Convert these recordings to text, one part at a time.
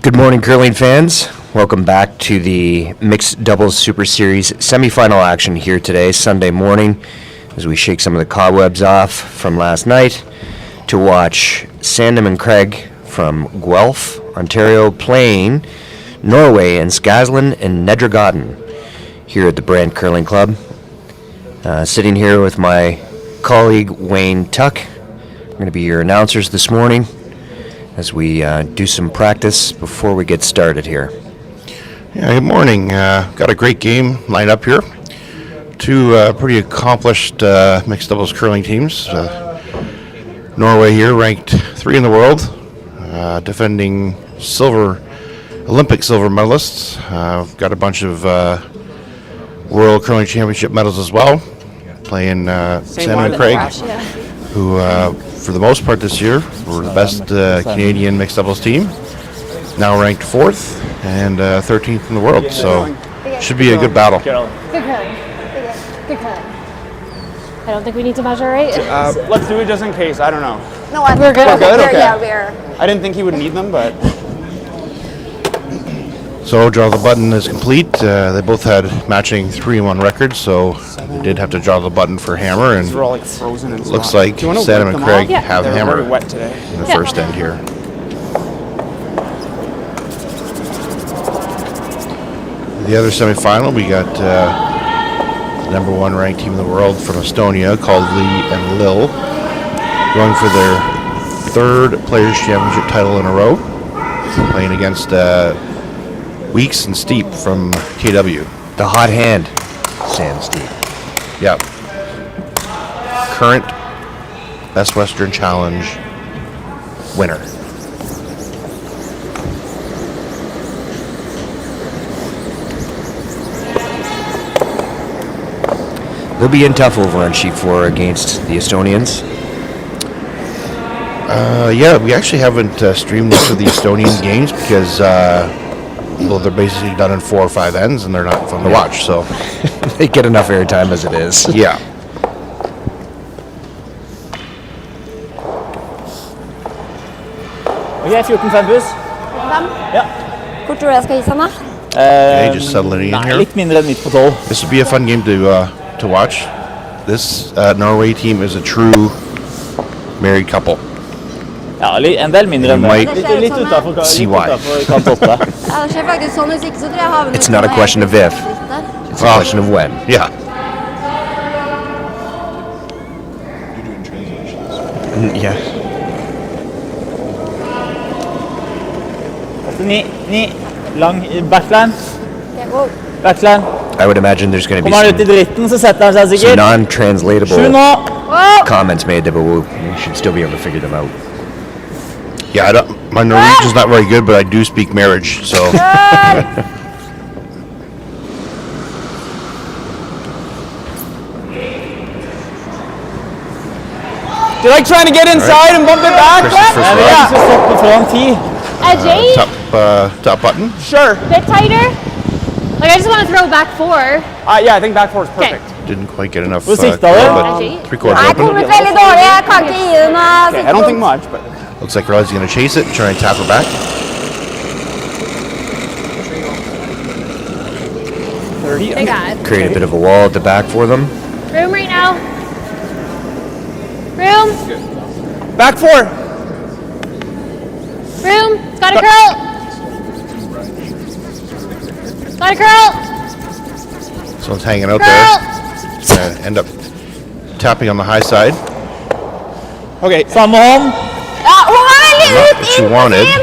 Good morning, curling fans. Welcome back to the Mixed Doubles Super Series semifinal action here today, Sunday morning, as we shake some of the cobwebs off from last night to watch Sandham and Craig from Guelph, Ontario, playing Norway and Skaslien Nedregotten here at the Brand Curling Club. Sitting here with my colleague Wayne Tuck. We're going to be your announcers this morning as we do some practice before we get started here. Yeah, good morning. Got a great game lined up here. Two pretty accomplished mixed doubles curling teams. Norway here, ranked 3 in the world, defending Olympic silver medalists. Got a bunch of World Curling Championship medals as well. Playing Sandham and Craig, who for the most part this year were the best Canadian mixed doubles team. Now ranked 4th and 13th in the world, so should be a good battle. Good curling. Good curling. I don't think we need to measure, right? Let's do it just in case. I don't know. No, We're good. We're good? Okay. Yeah, we're. I didn't think he would need them, but So draw the button is complete. They both had matching 3-1 records, so they did have to draw the button for hammer, and these are all like frozen and looks stuff. like Do you wanna Sandham wipe and them Craig off? Yeah. have They're hammer very wet today. in the Yeah. first end here. The other semifinal, we got the number 1 ranked team in the world from Estonia called Lee and Lil, going for their 3rd Players' Championship title in a row, playing against Weeks and Steep from KW. The hot hand, Sam Steve. Yep. Current Best Western Challenge winner. They'll be in tough over on sheet 4 against the Estonians. Yeah, we actually haven't streamed most of the Estonian games because well, they're basically done in 4 or 5 ends and they're not fun to watch. So They get enough airtime as it is. yeah. Ok, 14-5 buss. Ja. Hvor tror du jeg skal hisse den, da? Okay, just settling in Nei, here. litt mindre enn midt på 12. This will be a fun game to watch. This Norway team is a true married couple. Ja, en del mindre enn You might det. Litt utenfor see why. kant 8. Ja, det ser faktisk sånn ut. Ikke så tror jeg havner It's not a question of if. It's a question of when. Yeah. Yeah. 8-9, lang backline. Okay, wow. Backline. I would imagine there's going to be Kommer han ut i some dritten, så setter han seg sikkert. 7 non-translatable nå. comments made there, but we should still be able to figure them out. Yeah, my Norwegian's not very good, but I do speak marriage, so. Do you like trying to get inside and bump it back? Chris's first Ja, vi round. har ikke stått på foran 10. Edge 8? Top button. Sure. Bit tighter? Like, I just want to throw back 4. Yeah, I think back 4 is perfect. Didn't quite get enough. Hvor sikta curl, du? but Edge 8? 3/4 Jeg open. kom ut veldig dårlig. Jeg kan ikke gi den Okay, I don't think much, but Looks like Riley's going to chase it, try and tap her back. 30. They got it. Create a bit of a wall at the back for them. Room right now. Room. Back 4. Room. It's got a curl. Got a curl. This one's hanging out Curl. there. Gonna end up tapping on the high side. Okay. Samme hånd. Ja, hun var veldig Not ut what she inn wanted. sin.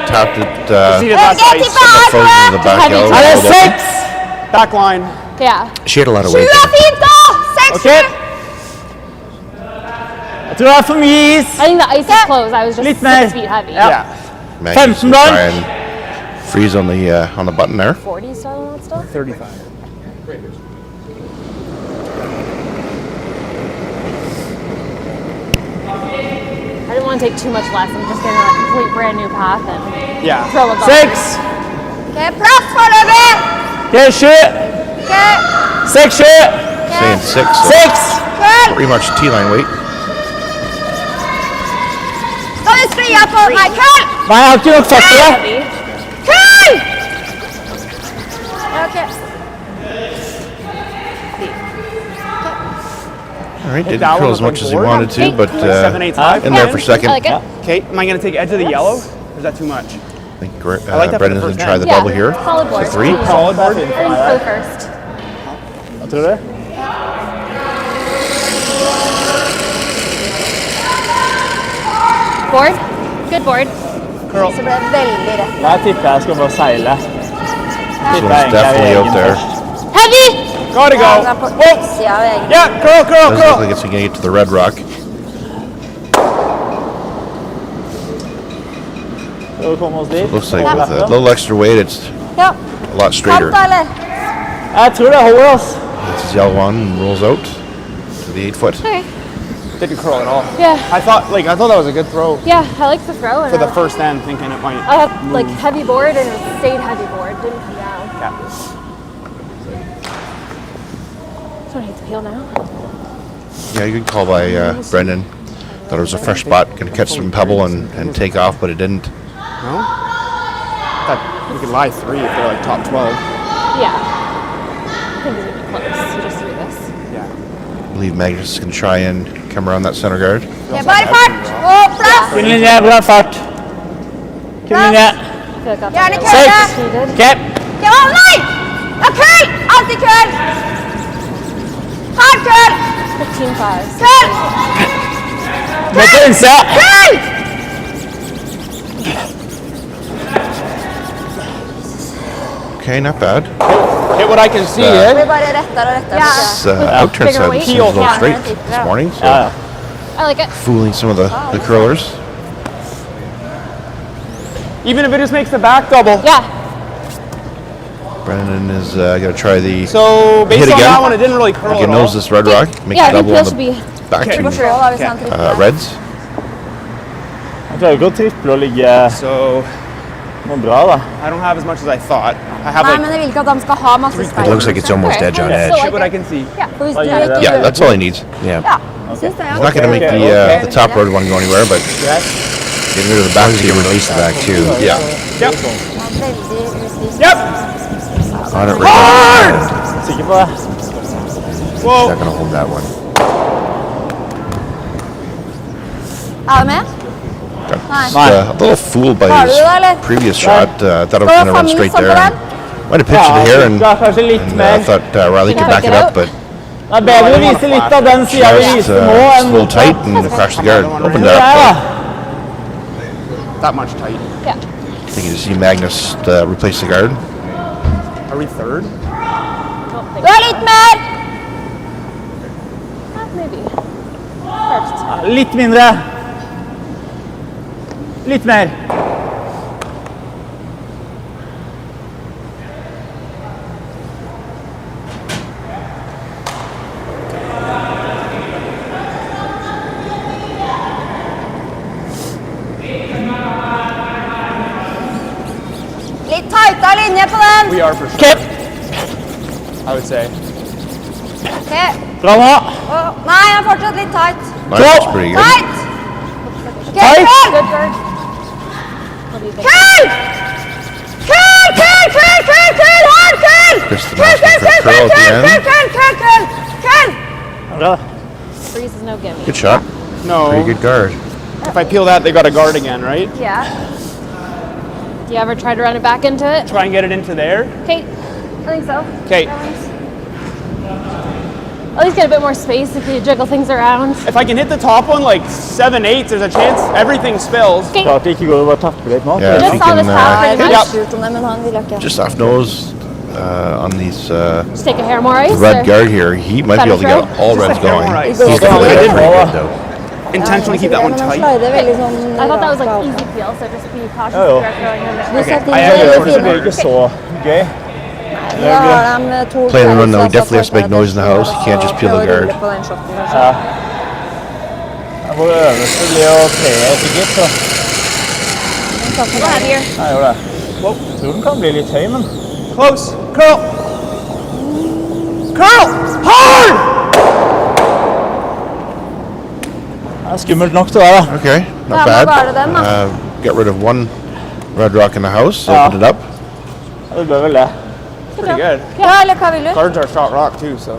Tapped it See that that's Jeg ice. tipper her, frozen tror to the jeg. back Heavy. elbow. Er det 6? Back line. Yeah. She had a lot of 7 weight er there. fint, da! 6 Ok. Jeg tror det er for mye is. I think the ice is closed. I was just Litt mer. 6 feet heavy. Ja. Yeah. Maggie's 15 gonna blank. try and freeze on the button there. 40 still on that stuff? 35. I didn't want to take too much less. I'm just getting a complete brand new path and Yeah. throw a ball. 6. Ok, plass foreløpig. Ok, 7. Ok, 6, 7. Saying 6, so 6. curl. pretty much T-line weight. Skal du skli av på meg, curl? Nei, jeg har ikke nok fart på det. Heavy. okay. All right, didn't that curl one as look much like as he board? wanted to, but 7/8 high. in there for second. I like it. Okay, am I going to take edge of the yellow? Or is that too much? I think like that for the Brendan's first going to try end. the Yeah, double here. solid board. So 3. Solid board. I think so first. Hva tror du? Board. Good board. Så ble det veldig rett. Jeg tipper jeg skal bare seile. This one's definitely out there. Heavy! Gotta Ja, den go. er på utsida av egen. Yeah, curl, curl, Doesn't look curl. like it's going to get to the red rock. Skal vi komme oss dit? Looks like with a little extra weight, it's Ja. a lot straighter. Sant, eller? Jeg tror det holder oss. Gets his yellow on and rolls out to the 8-foot. Okay. Didn't curl at all. Yeah. I thought that was a good throw Yeah, I like the throw. for the first end, thinking it might. I had like heavy board and it stayed heavy board. Didn't come down. Yeah. So I hate to peel now. Yeah, good call by Brendan. Thought it was a fresh spot, going to catch some pebble and take off, but it didn't. No? Thought we could lie 3 if they're like top 12. Yeah. I think it's gonna be close. You just do this. Yeah. I believe Magnus is going to try and come around that center guard. Det er bare fart og plass. Kun linje, bra fart. Kun linje. I feel like that's Gjerne what kølle. Seks. needed. Cap. Ja, nei! Ja, køll! Alltid køll! Hard køll! 15-5. Køll! Med til innsida. Køll! Okay, not bad. Hit what I can see Uh, Det here. blir bare rettere og rettere. This outturn Bigger side weight. seems a little Yeah. straight this morning, so Ja, ja. I like it. fooling some of the curlers. Even if it just makes the back double. Yeah. Brendan is going to try the. So based Hit on again. that one, it didn't really curl You can at all. nose this red rock, make Yeah, a I think double peel on should the be. back Vi to får se da, hvis han tripper. reds. Jeg klarer ikke å triple og ligge So noe bra, da. I don't have as much as I thought. I have Nei, like men jeg vil ikke at de skal ha masse speil. It looks like it's almost edge on edge. hit what I can see. Ja, for hvis du Oi, ikke ja. Yeah, that's all he needs. Yeah. Ja, jeg synes det, ja. He's not going to make the top road one go anywhere, but Greit. getting rid of the back As you release the back too. Yeah. Yep. Det er veldig usikker. Yep. On it right now. Sikker på det? Whoa. Not gonna hold that one. Er du med? Just, a little fooled by Har du his det, eller? previous shot. Thought I was Skal going du to ha run minus straight på there. den? Might have pitched it here and, Ja, kanskje litt mer. thought Riley could back it up, but Det er bedre å vise litt av den sida vi just viste nå, a enn little tight and crashed the guard. Opened it Ja, up. da. That much tight. Yeah. I think you see Magnus replace the guard. Are we third? Don't think Du er litt mer! maybe. First. Litt mindre. Litt mer. Litt tightere linje på den. We are for sure. Cap. I would say. Ok. Bra nå. Nei, han er fortsatt litt tight. That's pretty good. Tight! Ok, Tight. køll! Good bird. What do you think? Køll! Køll, køll, køll, køll, køll! Hard køll! Kristen Køll, asking køll, for a køll, curl at the køll, end. køll, køll, køll, køll! Bra. Freeze is no gimme. Good shot. No. Pretty good guard. If I peel that, they got a guard again, right? Yeah. Do you ever try to run it back into it? Try and get it into there. Kate? I think so. Okay. At least get a bit more space if you jiggle things around. If I can hit the top one like 7/8, there's a chance everything spills. Kate, Klart det ikke går å tappe litt nå. Yeah, if just he saw this can half Nei, pretty jeg much. vil shoot om det, men han vil ikke. just off nose on these Just take a hair more ice. red or- guard here, he might be able to get all reds hair going. more ice. He's Yeah. going to Yeah. it pretty good though. Intentionally keep that one tight. Veldig sånn I thought that was like easy peel, so just be cautious Oh. if you're throwing in Du there. setter I inn am veldig going to Det blir fine. ikke så gøy. Da har de to Play the run though, he players, definitely has to make noise in the house. He can't just peel the prøve å guard. rulle på den shotten, kanskje. Vår øverste blir å tre sikkert, så Go ahead here. jeg gjør det. Jeg tror den kan bli litt høy, men Close. Curl. Curl. Hard. det er skummelt nok til det, da. Okay, not Ja, bad. nå var det den, da. Get rid of one red rock in the house, Yeah. open it up. Ja, det bør vel det. Pretty good. Ja, eller hva vil du? Cards are shot rock too, so.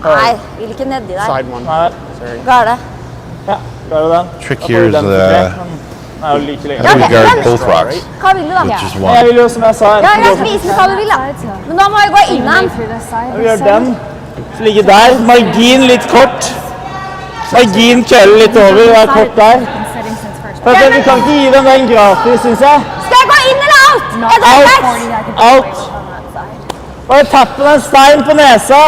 Nei, vil ikke nedi der. Side one. Nei. Sorry. Gale. Ja, klarer du den? Trick Da får here du is den for the- tre. Den er jo like lenge. How do we Okay, guard then- both rocks? Hva vil du da? With just Jeg one. vil jo, som jeg sa, Ja, enten jeg gå skal for vise meg hva du vil da. Men da må jeg gå innan. Vi gjør den. Så ligger der. Margin litt kort. Margin kølle litt over. Vær kort der. For at vi kan ikke gi dem den gratis, synes jeg. Skal jeg gå inn eller out? Er det Out. greit? Out. Bare tapp med en stein på nesa.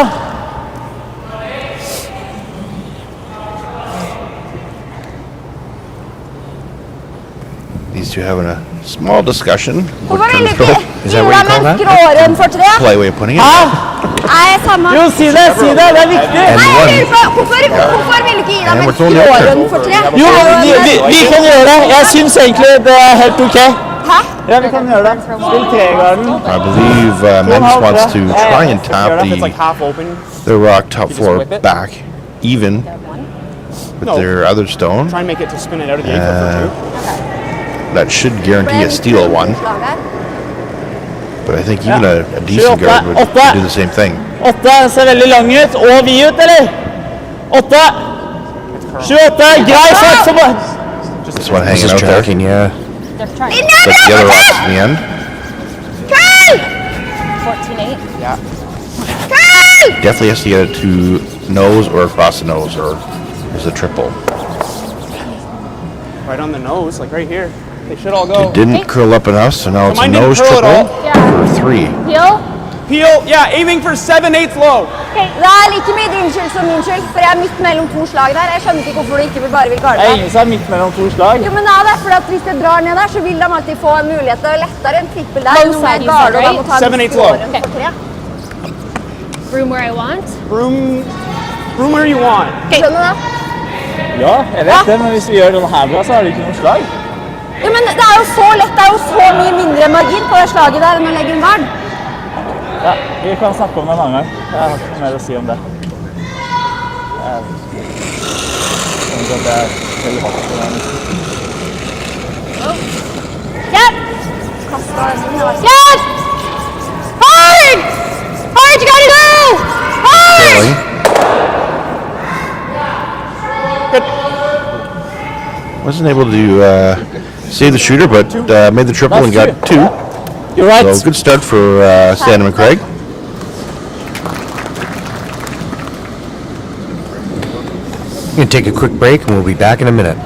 These two having a small discussion. Hvorfor vil du ikke Is that what you call that? gråere enn for tre? Polite way of putting it. Hæ? Nei, samme. Jo, si det, det er viktig. Nei, jeg lurer på, hvorfor vil du ikke gi dem And en we're throwing the gråere outfit. enn for tre? Jo, vi kan gjøre det. Jeg synes egentlig det er helt ok. Hæ? Ja, vi kan gjøre det. Spill tregarden. I believe Men's wants to try and tap If it's like the half open. rock top just four whip it? back even with No. their other stone. Try and make it to spin it out of the ankle for two. That should guarantee a steal one. But I think even a decent Sure, guard would åtta. do the same thing. 8 ser veldig lang ut, og vid ut, eller? 8. 28, grei sats. This one This hanging is out there. tracking, yeah. That's the other rocks in the end. 14-8. Yeah. Definitely has to get it to nose or across the nose, or is a triple. Right on the nose, like right here. They should all go. It didn't curl up enough, so now it's a Mine didn't nose curl at triple all. for 3. Heel? Peel, yeah, aiming for 7/8 low. Det er like mye din skyld som min skyld, for jeg er midt mellom to slag der. Jeg skjønner ikke hvorfor du ikke bare vil garde Det er deg. ingen som er midt mellom to slag. Jo, men det er fordi at hvis jeg drar ned der, så vil de alltid få en mulighet til å lettere en trippel der. Low Nå må jeg side, you garde, said, og da må right? ta en 7/8 low. scoren for tre. Room where I want? Room where you want. Skjønner du det? Ja, jeg vet det, men hvis vi gjør den her bra, så har det ikke noen slag. Jo, men det er jo så lett, det er jo så mye mindre margin på det slaget der enn å legge en gard. Ja, vi kan snakke om det en annen gang. Jeg har ikke noe mer å si om det. Jeg synes at det er veldig hardt for den. Yep. Yes! Hard! Hard, you gotta go! Hard! Really? Wasn't able to save the shooter, but made the triple and got That's 2. You're right. So good start for Sandham and Craig. We're going to take a quick break and we'll be back in a minute.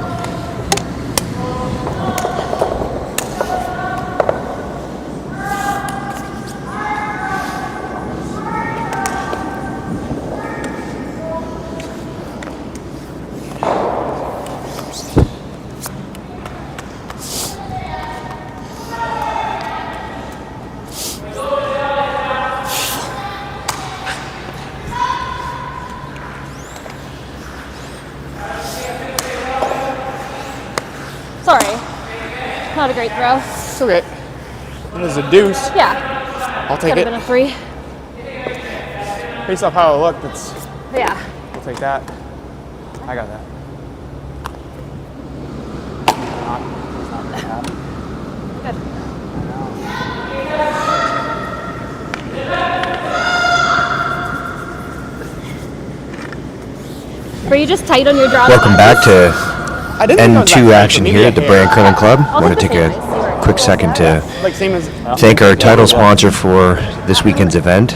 Sorry. Not a great throw. It's okay. It is a deuce. Yeah. I'll take Could have been it. a 3. Based off how it looked, it's. Yeah. I'll take that. I got that. Good. Were you just tight on your draw? Welcome back to I didn't think I was that N2 tight, action but here maybe at the I Brand can. Curling Club. I'll Want to take take the face. a quick second to Like same as. thank our title sponsor for this weekend's event,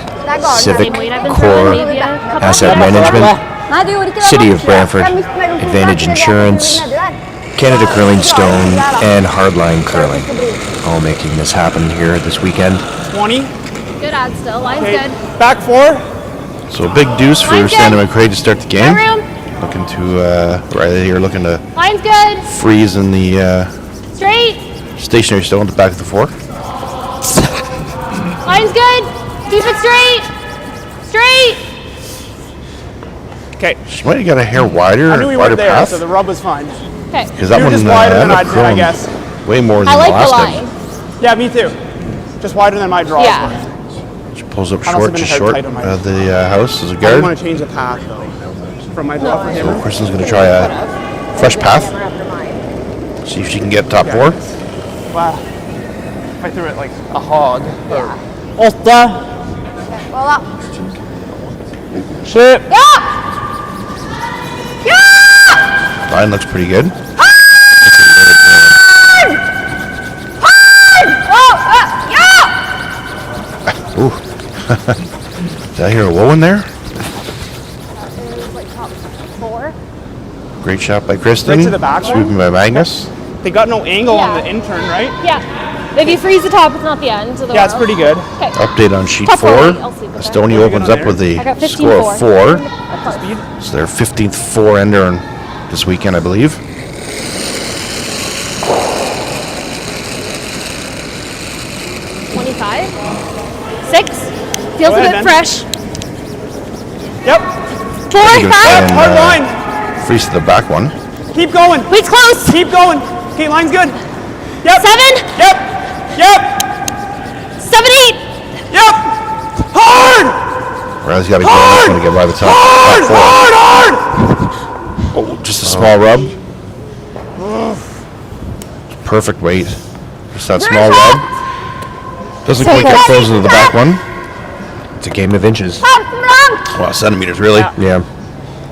Civic Same weight I've been Core throwing, maybe a couple Asset of Management, Nei, du gjorde ikke det. City da. of Brantford, Jeg er midt mellom to Advantage slag, så jeg Insurance, er nedi der. Canada Curling Stone, and Hardline Curling, all making this happen here this weekend. 20. Good ad still. Line's Okay. good. Back 4. So a big deuce for Mine's good. Sandham and Craig to start the My game. room. Looking to Riley here, looking to Line's good. freeze in the Straight. stationary stone at the back of the 4. Line's good. Keep it straight. Straight. Okay. She might have got a hair wider, I knew we wider were there, path. so the rub was fine. Okay. Because that You were one just wider than ended I'd up been, I growing guess. way more than I like the the last line. time. Yeah, me too. Just wider than my draws Yeah. were. She pulls up I must short, have been just hard short tight on my- of the house as a I didn't guard. want to change the path though. From my draw for him. So Kristen's going to try a fresh path. See if she can get top 4. Wow. If I threw it like a hog. 8. Gå da. 7. Ja! Ja! Line looks pretty good. Ja! Ooh. Did I hear a whoa in there? Great shot by Kristen. Right to the back one? Sweeping by Magnus. They got no angle on Yeah. the intern, right? Yeah. If you freeze the top, it's not the end of the Yeah, it's world. pretty good. Okay. Update on sheet Top 4. right, I'll sleep with that. Estonia What are we opens gonna up with I the got 15-4. score of 4. Of course. So their 15th 4-ender this weekend, I believe. 25. 6. Feels Go a ahead, bit Ben. fresh. Yep. 4. Pretty good 5. and, Hard line. freeze to the back one. Keep going. Weight's close. Keep going. Okay, line's good. Yep. 7. Yep. Yep. 7, 8. Yep. Hard. Riley's got to go on this one to get by the top. Hard. top 4. Hard. Hard. Oh, just a small rub. Perfect weight. Just that small rub. Doesn't quite get closer to the back one. It's a game of inches. Well, centimeters, really. Yeah.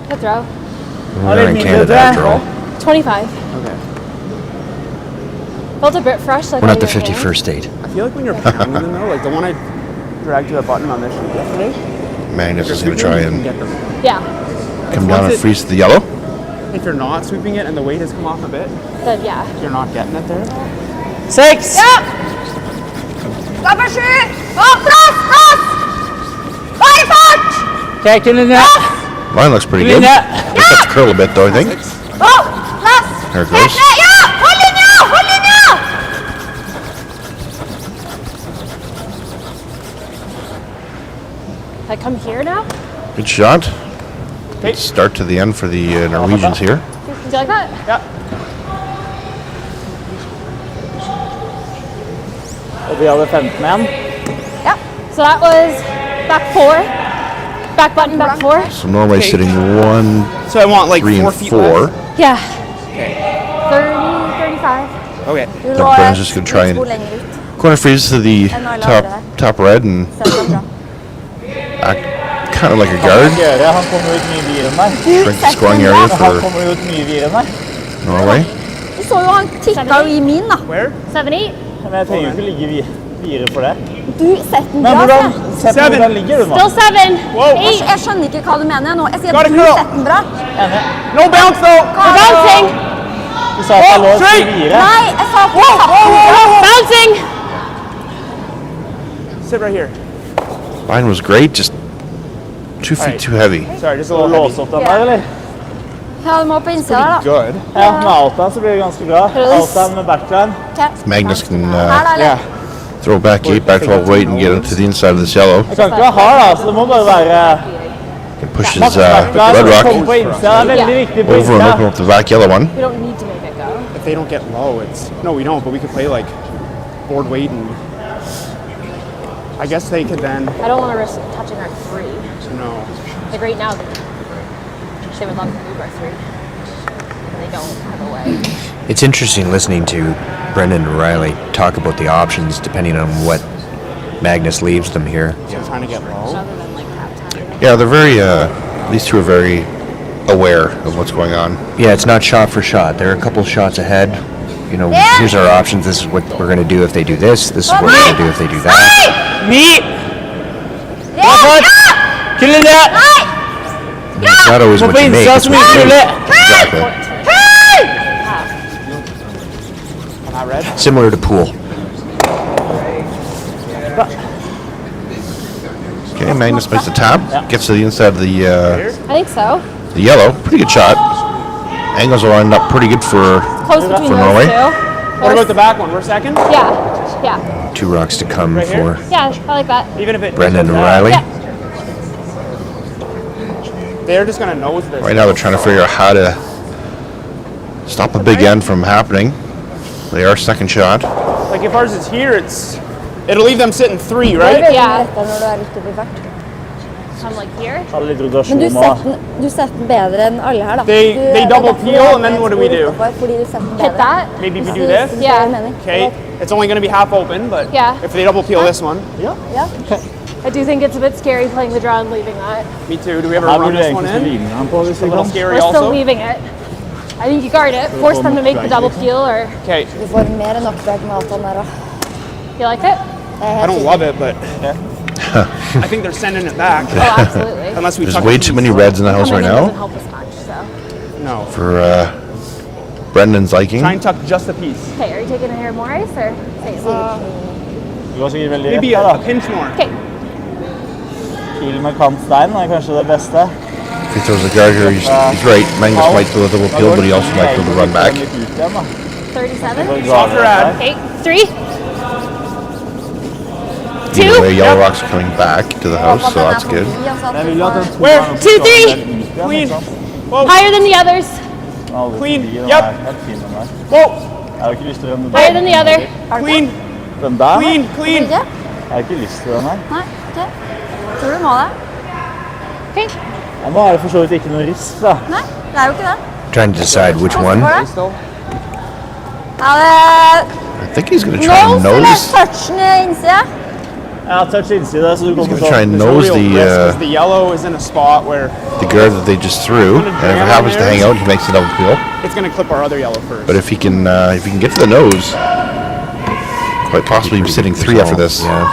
Good throw. We're in Canada after all. 25. Okay. Felt a bit fresh. Like We're not on the your hand. 51st state. I feel like when you're pounding them though, like the one I dragged to the button on this sheet yesterday. Magnus is going to try and Get them. Yeah. come down and Once it- freeze to the yellow. If you're not sweeping it and the weight has come off a bit, Then yeah. you're not getting it there. 6. Ja! Skal på 7! Å, plass! Plass! Bare fart! Okay, kunne ned. Line looks pretty good. Linje. Just have to curl a bit, though, I think. Å, plass! There it Helt goes. ned! Ja! Hold linja! Hold linja! I come here now. Good shot. Okay. Start to the end for the Norwegians here. Do you like that? Yeah. Og vi hadde 15 igjen. Yeah. So that was back 4. Back button, back 4. So Norway Okay. sitting 1, So I want like 3, 4 and feet 4. left. Yeah. 30, 35. Okay. Du So lå Burns just gonna try et and- spor lenger ut. Corner freeze to the And I love top that. top red and Se den bra. act kind of like a guard. Gjøre, han kommer ut mye videre enn meg. Shrink the Sett scoring den area bra. Han for kommer ut mye videre enn meg. Norway. Du så jo han tikka jo i min, da. Where? 7, 8. Men jeg trenger jo ikke ligge videre for det. Du, sett den Men bra. hvordan, Se. sett Seven. hvordan ligger du nå? Still 7. Whoa. 8. Jeg skjønner ikke hva du mener nå. Jeg sier Got at it, du girl. setter den bra. No bounce though. We're bouncing. Du sa at jeg lå et Straight. stykke videre. Nei, jeg sa at du satte den bra. Bouncing. Sit right here. Line was great, just 2 feet Alright. too heavy. Sorry, just a Skal du little låse heavy. opp den der, eller? Ja, du må på innsida der, da. Good. Ja, med Alta så blir det ganske bra. Alta med backline. Ok. Magnus can Her, da, eller? Yeah. throw back 8, back 12 weight and get it to the inside of this yellow. Jeg kan ikke være hard, da, så det må bare være Can push his backline. red Komme rock på innsida. Det er veldig viktig på over and open innsida. up the back yellow one. We don't need to make it go. If they don't get low, it's no, we don't. But we could play like board weight, and I guess they could then. I don't want to risk touching our 3. No. Like right now, they would love to move our 3. And they don't have a way. It's interesting listening to Brendan and Riley talk about the options depending on what Magnus leaves them here. So trying to get low. Other than like halftime. Yeah, they're very, these two are very aware of what's going on. Yeah, it's not shot for shot. They're a couple shots ahead. You know, here's our options. This is what we're going to do if they do this. This is what we're going to do if they do that. 9! Ja! Ja! Kunne ned! It's not always Må what på you make. innsida It's så what mye you som do. mulig. Exactly. On that red. Similar to pool. Okay, Magnus makes the tap, gets to the inside of the I think so. yellow. Pretty good shot. Angles are lined up pretty good for Close between For those Norway? 2. What about the back one? We're second. Yeah. Yeah. 2 rocks to come Right here? for Yeah, I like that. Even if it. Brendan and Riley. Yeah. They're just gonna nose this. right now. They're trying to figure out how to stop a big end from happening. They are second shot. Like if ours is here, it'll leave them sitting 3, right? Yeah. Rettere når du er utover fart. I'm like here. Ha litt Men rotasjon du og setter den bedre enn alle her, da. They- Du- they det er double derfor peel, du and then har what do we et spor do? utenfor, Fordi du setter den Hit bedre. that. Maybe we Hvis do du- this. hvis du Yeah. skjønner mening. Okay. It's only gonna be half open, but Yeah. if they double peel this one, Ja. I do think it's a bit scary playing the draw and leaving that. Me too. Do we ever Her run burde this one egentlig in? svime han på hvis It's a det little kan. scary We're still also. leaving it. I think you guard it. Force them to make the double peel, or Okay. Du får mer enn nok drag med avtalen der, da. you like it? I don't love it, but I think they're sending it back. Oh, absolutely. Unless we There's tuck way it too in. many reds in the house right Coming in doesn't now help us much, so. No. for Brendan's liking. Try and tuck just a piece. Okay, are you taking a hair more ice, or same? Du var sikkert veldig Maybe rett a da. pinch more. Okay. Pil med kantstein er kanskje det beste. If he throws the guard here, he's right. Magnus might do a double peel, but he also might be able to run back. 37. Softer ad. Okay, 3. Either way, Yellow Rocks are coming back to the house, so that's good. Jeg vil jo at den Where? 2, 3. Clean. Whoa. Higher than the others. Clean. Yep. Yep. Helt fin den der. Whoa. Jeg har ikke lyst til den Higher than the other. Clean. Den der? Clean. Clean. Ikke? Jeg har ikke lyst til den her. Nei, ok. Tror du må det? Okay. Ja, nå er det for så vidt ikke noe risk da. Nei, det er jo ikke det. Trying to decide which one. Går det? Still. Ja, det I think he's going to try and nose eller nose. touchen i innsida? Jeg har touch innside, så du kommer He's going to try and There's no nose real risk 'cause the the yellow is in a spot where guard that they just threw, and if it happens to hang out, he makes a double peel. it's going to clip our other yellow first. But if he can get to the nose, quite possibly be sitting 3 after this. Yeah.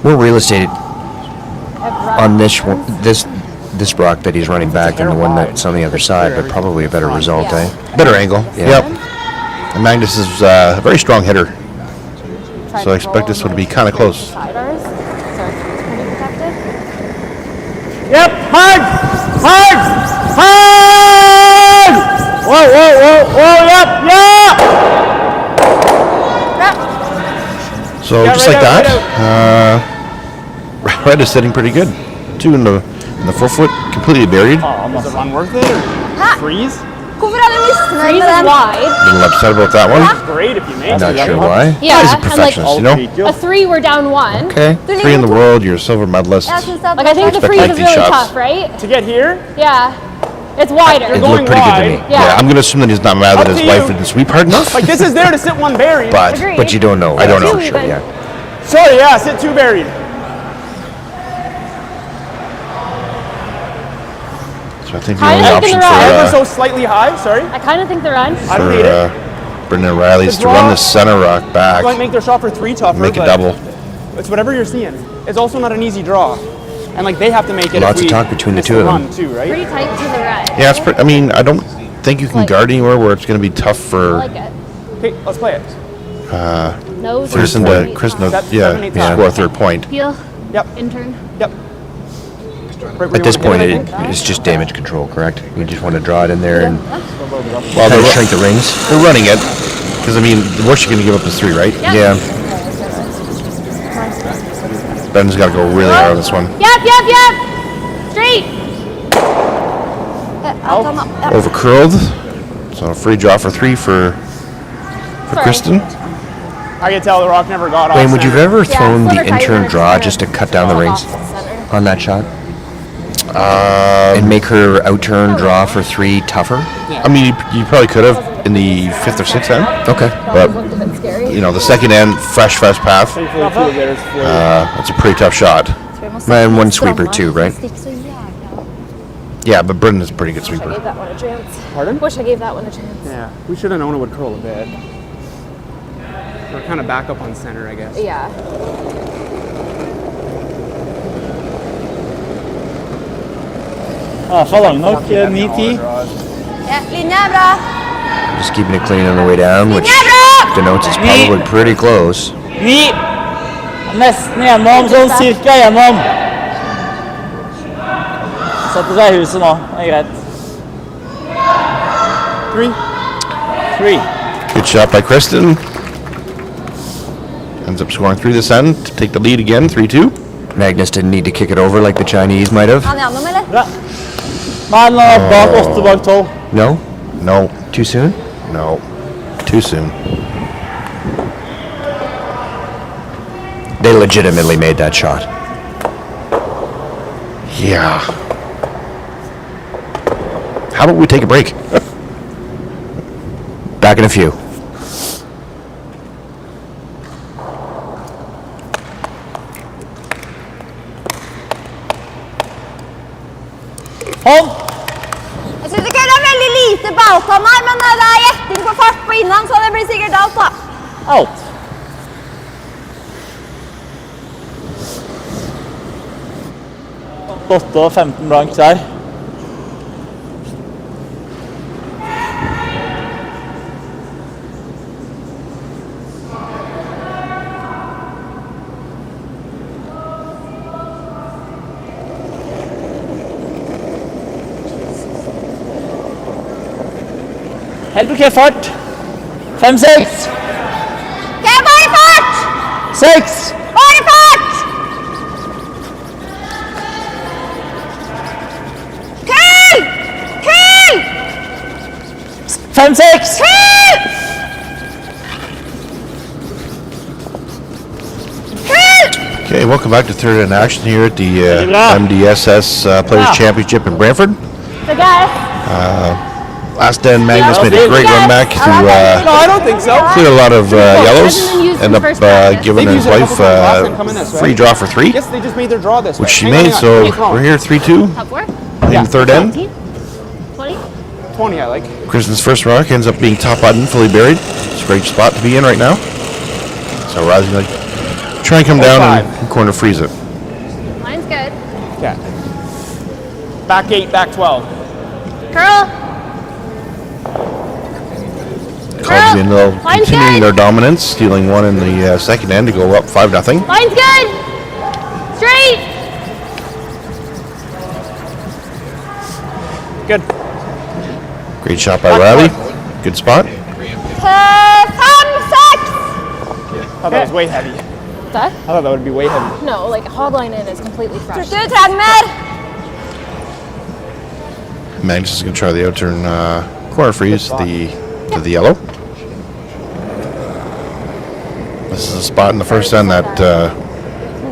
More real estate on this one, this rock that he's running back than the one that's on the other side, but probably a better result, Yeah. eh? Better angle. Yeah. Yep. And Magnus is a very strong hitter. Try So I to expect roll this one to be and kinda close. Side ours. So it's pretty protected. Yep, hard! Hard! Hard! Whoa, whoa, whoa, whoa, yep, yeah! So Yeah, just right like out, that, red is sitting pretty good. 2 in the forefoot, completely buried. Is the run worth it or freeze? Hvorfor er du misfornøyd Freeze med is den? wide. A little upset about that one. Great if you made I'm it. not sure why. Yeah, He's a and like perfectionist, you know? a 3, we're down 1. Okay. 3 in the world, you're a silver medalist. Jeg synes at Like I think the Expect freeze like is these really shots. tough, right? To get here, Yeah. It's wider. It going looked pretty good to wide. me. Yeah. I'm going to assume that he's not mad that Up his to wife you. didn't sweep hard enough. like this is there to sit one buried. Agreed. But you don't know. I don't know. Two Sure, even. yeah. Sorry, yeah, sit 2 buried. So I think the I only like option in the ride. Ever for, so slightly high, sorry. I kind of think the run. I don't hate it. Brendan Riley is The to run draw- the center rock back, Might make their shot for 3 tougher, make a but double. it's whatever you're seeing. It's also not an easy draw. And like they have to make it Lots if of we talk between the miss two of them. run too, right? Pretty tight to the right. Yeah, it's pretty, I mean, I don't think you can Like- guard anywhere where it's going to be tough I for like it. Okay, let's play it. Nose. Kristen and to Kristen to, Seven, yeah, 8 score a third point. Peel. Yep. Intern. Yep. Right where At you this wanna point, hit it, I think. it's just damage control, correct? You just want to draw it in there and Well, kind of they're, shrink the rings. they're running it because I mean, the worst you're going to give up is 3, right? Yeah. Brendan's got to go really hard on this one. Yep. Straight. Avtalen, da. Ja. Over curled, so a free draw for 3 for Sorry. Kristen. I can tell the rock never got off. Wayne, would you have center. ever thrown sliver the tighter intern and draw center. just to cut down the Fall rings off the center. on that shot? And make her outturn draw for 3 tougher? I mean, you probably could have in the 5th or 6th end, Okay. but Looked a bit scary. you know, the second end, fresh path. Thankfully, 2 of theirs flew. That's a pretty tough shot. And one sweeper too, right? Stikker så jævla. Yeah, but Brendan is a pretty good Wish I sweeper. gave that one a chance. Pardon? Wish I gave that one a chance. Yeah, we should have known it would curl a bit. We're kind of back up on center, I guess. Yeah. Ja, for lang nok, 9-10. Ja, linje er bra. Just keeping it clean on the way down, which Linje er bra! denotes it's probably pretty close. 9. Nesten gjennom, sånn cirka gjennom. Setter seg i huset nå, det er greit. 3. 3. Good shot by Kristen. Ends up scoring 3 this end to take the lead again, 3-2. Magnus didn't need to kick it over like the Chinese might have. Han gjennom, eller? Bra. Nei, nå er bak 8, bak 12. No? No, Too soon? no, too soon. They legitimately made that shot. Yeah. How about we take a break? Back in a few. Out. Åtte og 15 blank der. Helt ok fart. 5-6. Ok, bare fart! 6. Bare fart! Kul! Kul! 5-6. Kul! Kul! Okay, welcome back to third in action here at the Bra. MDSS Players Championship in Brantford. Så guys, Last Den, Magnus made a great run back to No, I don't think so. clear a lot of yellows. End up giving They've his used it a wife couple times last time coming this way. free draw for 3, Yes, they just made their draw this which way. she Hang on, made. hang on. So What's wrong? we're here 3-2 Top four? in the third end. 20? 20, I like. Kristen's first rock ends up being top button, fully buried. It's a great spot to be in right now. So Rousey like try and come down and corner freeze it. Line's good. Okay. Back 8, back 12. Curl. Cubs in though Line's continuing good. their dominance, stealing one in the second end to go up 5-0. Line's good. Straight. Good. Great shot by Riley. Good spot. 5-6! I thought that was way heavy. That? I thought that would be way heavy. No, like hard line in is completely fresh. 22, 30 mer! Magnus is going to try the outturn corner freeze to the yellow. This is a spot in the first end that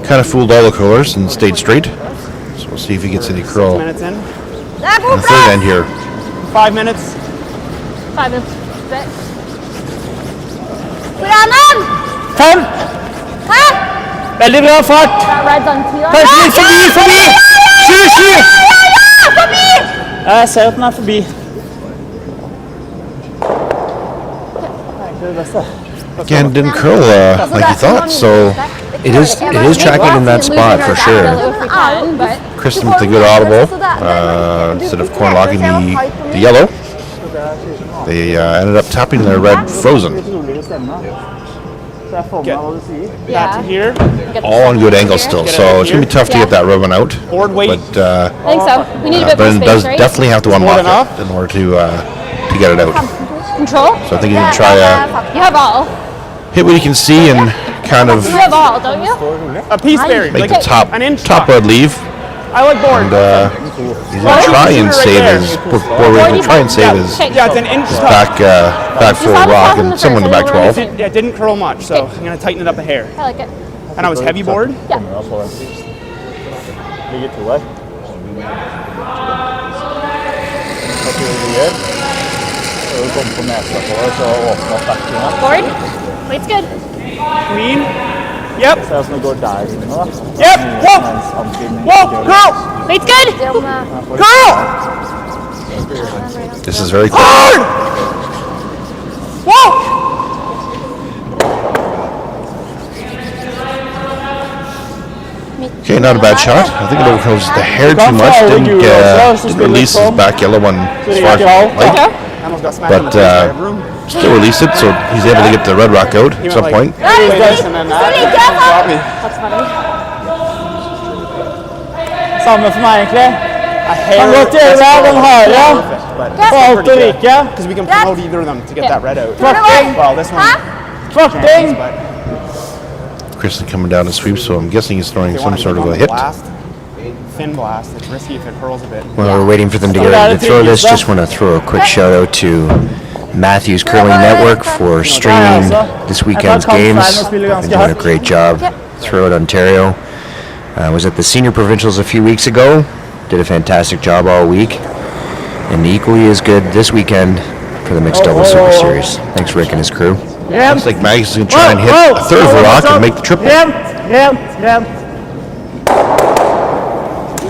kind of fooled all the curlers and stayed straight. So we'll see if he gets any 6 curl in minutes in. Det er god the third end plass! here. 5 minutes. 5 minutes. Bit. Foran 5. Hæ? Veldig bra fart. That red's on T line. Kanskje litt forbi. 7-7. Ja, forbi! Ja, jeg ser at den er forbi. Det er det beste. Again, didn't curl like he thought, so It is tracking in that spot for sure. If we can, but Kristen with a good audible instead of corner locking the yellow. They ended up tapping their red frozen. Så jeg får med Get hva du sier. that to here. get the All on second good one angles here. still, so it's going to be tough to get that red one out. Board weight. But, I think so. We need a bit but more it space, does right? definitely have to unlock enough? it in order to get it out. Control. So I think he's going to try a You have all. hit what he can see and kind of You have all, don't you? A piece buried. make Like the top an inch top top. red leave. I like board. And he's going to try and save his try and save his Okay. Yeah, it's an inch top. back forward have a rock top in and the someone in the first, back I don't 12. Yeah, it didn't curl much, so I'm going to tighten it up a hair. I like it. And I was heavy board. Yeah. Ligger to her. Hva tror du gjør? Så du kommer på nesa på det, så åpner opp backene. Board. Weight's good. Clean. Yep. Se hvordan det går der inne da. Yep. Whoa. Mens antydningen Whoa. ikke gjør det. Curl. Weight's good. Curl. This is very close. Hard. Whoa. Okay, not a bad shot. I think it overcomes the hair too much. Didn't release his back yellow one as far as I'd like. I almost got smacked in the But face by a broom. still released it, so he's able to get the red rock out He at went some like- point. This and then that. Got me. That's funny. Samme for meg egentlig. A hair. Kan godt gjøre det, den harde. På alt og like. Because we can promote either of them to get that red out. Farting. Well, this one. Farting. But Kristen coming down to sweep, so I'm guessing he's throwing they some want to sort of go a on hit. blast. Thin blast. It's risky if it curls a bit. While we're waiting for them to get ready to throw this, just want to throw a quick shout out to Matthew's Curling Network for streaming this weekend's games. Been doing a great job throughout Ontario. Was at the senior provincials a few weeks ago. Did a fantastic job all week. And equally as good this weekend for the Mixed Doubles Super Series. Thanks Rick and his crew. Looks like Magnus is going to try and hit a third of a rock and make the triple. Rent.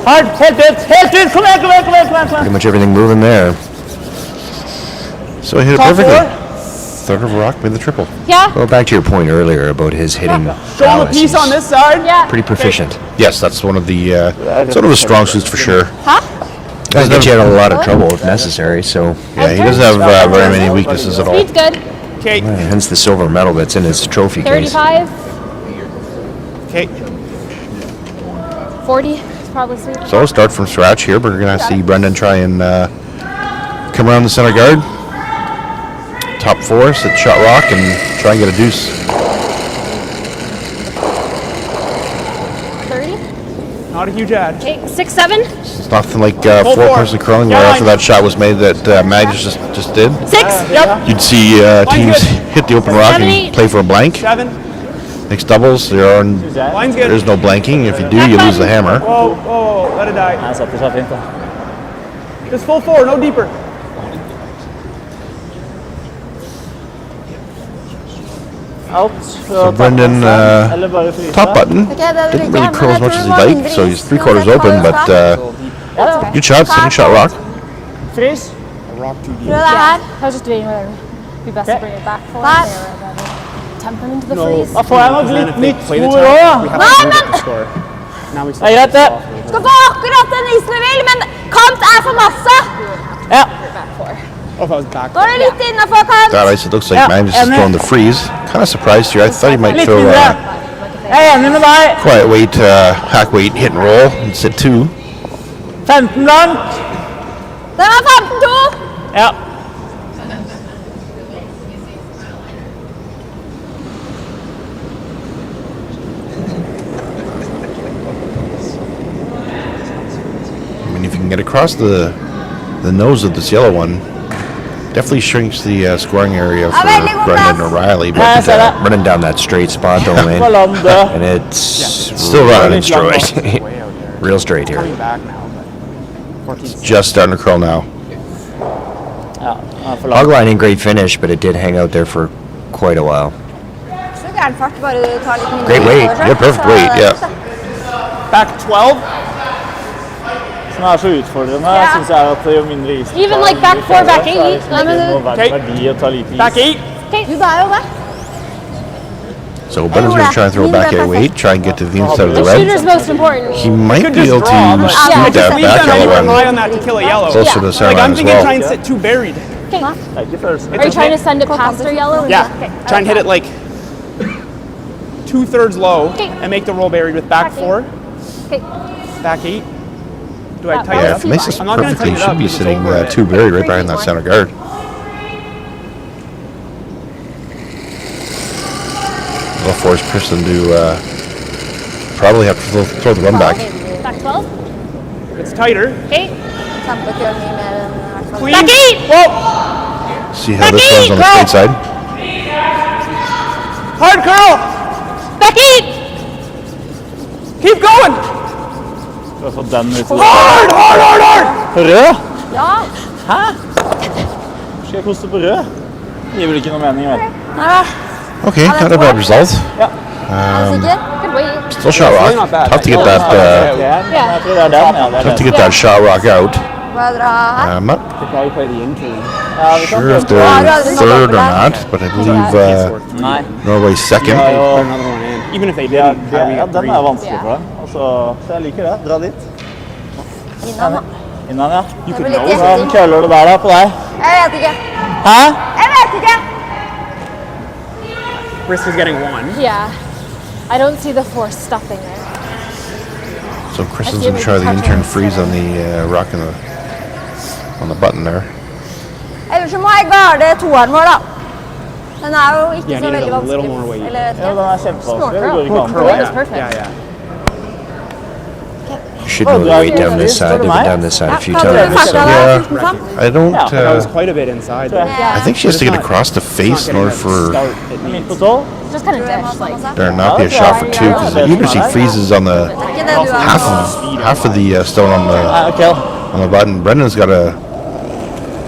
Hardt, helt ut, kom igjen. Pretty much everything moving there. So he hit it perfectly. third of a rock, made the triple. Yeah? Well, back to your point earlier about his hitting. Show him a prowess, piece on he's this side. Yeah. Pretty proficient. Yes, that's one of the sort of his strong suits for sure. Huh? Doesn't get you in a lot of trouble if necessary, so Yeah, he doesn't have very many weaknesses at all. Speed's good. Okay. hence the silver medal that's in his trophy case. 35, Okay. 40 is probably sweet. So we'll start from scratch here. We're going to see Brendan try and come around the center guard. Top four, sit shot rock, and try and get a deuce. 30. Not a huge ad. Okay, 6, 7, It's nothing like Full four-person four. curling Yeah, where after line. that shot was made that Mag just did. 6. Yep. You'd see teams good. hit the open rock Seven, and eight. play for a blank. 7. Mixed doubles, Line's good. there's no blanking. If you do, you lose the hammer. Whoa, whoa, let it die. Han satte seg fint, da. Just full 4, no deeper. Out. So Brendan, Eller bare fryse. top button. Ok, det er Didn't ikke, really men curl as jeg much tror as det he'd var like, mindre so is he's three-quarters uansett hva open, du but skal. good shot, sitting shot rock. Frys. Rock too deep. Tror du det er her? I was just debating whether it'd be best to bring it back for That- or rather tempt them into the No. freeze. Da får jeg nok Then if litt they nytt play the spor time, òg, we da. have Nei, to men- move the score. Now we Det er greit, det. Skal få akkurat den isen vi vil, men kant er for masse. Ja. Oh, if I was back. Da er det litt innenfor kant. That ice, it looks like Yeah, Magnus is and then- throwing the freeze. Kind of surprised here. I thought he might Litt throw mindre. Jeg er enig med deg. quiet weight, hack weight, hit and roll, and sit two. 15 blank. Den var 15-2. Ja. I mean, if you can get across the nose of this yellow one, definitely shrinks the scoring area for very good Brendan pass. O'Reilly. Ja, But jeg ser det. Running down that straight spot, though, Bare man. la den dø. And it's still running straight. Way out there. Real straight here. Coming back now, but 14. just starting to curl now. Ja, han er for lang. Hogline in great finish, but it did hang out there for quite a while. Så gæren fart, bare du tar litt mindre. Great weight. over seg, Yeah, perfect så weight, det er yeah. det. Back 12. Som er så utfordrende, synes jeg, at jo mindre is du Even tar, like jo back mindre four, føler back det, eight. så er det ikke noe Okay. verdi å ta lite is. Back 8. Du, det er jo det. So Brendan's going to try and throw back at weight, try and get to the inside of the The red. shooter's most important. He might Could be just able draw, to but sneak Yeah, that just leave back them yellow anywhere high one on that to kill a yellow. closer to the center Like I'm line as thinking well. try and sit too buried. Det er ikke følelsen. Are you trying to send it past their yellow? Yeah. Okay. Try and hit it like 2/3 low Okay. and make the roll buried with back 4, Okay. back 8. Do I That tighten Yeah, it if up? he makes this I'm not gonna perfectly, tighten he it up should be because it's sitting over it. two buried right behind that center guard. They'll force Kristen to probably have to throw the run back. Back 12. It's tighter. Okay. Kjempekøl mye mer enn i hvert fall. Clean. Back 8. Whoa! See how this runs on the straight side. Hard curl. Back 8. Keep going. Skal få den ut. Hard, hard, hard, hard. Rød? Ja, Hæ? Skal jeg koste på rød? Det gir vel ikke noe mening, vel? nei, Okay, not a bad result. er du sikker? Good weight. Still shot Really rock. not bad. Tough to get that. Jeg tror det er den. Ja, det er Tough to den. get that shot rock out. Bare dra her. I'm not Could probably play the intern. Ja, vi kan sure if prøve. they're third or not, but I believe Nei. Norway's second. Ja, jo. Put another one in. Even if they Ja, didn't, how do we ja, get den 3? er vanskelig for dem. Altså, så jeg liker det. Dra dit. Innan, da. Innan, ja. You Det could blir litt know. Hvordan gjetting. køller du der da på deg? Jeg vet ikke. Hæ? Jeg vet ikke! Risk is getting 1. Yeah. I don't see the force stopping there. So Kristen's going to try the intern freeze on the rock on the button there. Ellers så må jeg garde toeren vår, da. Den er jo ikke Yeah, så needed veldig a vanskelig. little more weight. Eller vet Ja, den ikke. er kjempevanskelig. Det går ikke an. The weight is perfect. Yeah, yeah. You should move the weight down this side. They've been down this side a few Kan du times. farta So. deg Yeah. 14-5? I don't. That was quite a bit inside. I think she has to get across the face in order for Midt på 12? Just kind of Tror du jeg må dish, ha like. sånn også? there not be a shot for two because even if she freezes on the Det er ikke det du er. half of the stone Nei, ok. on the button, Brendan's got a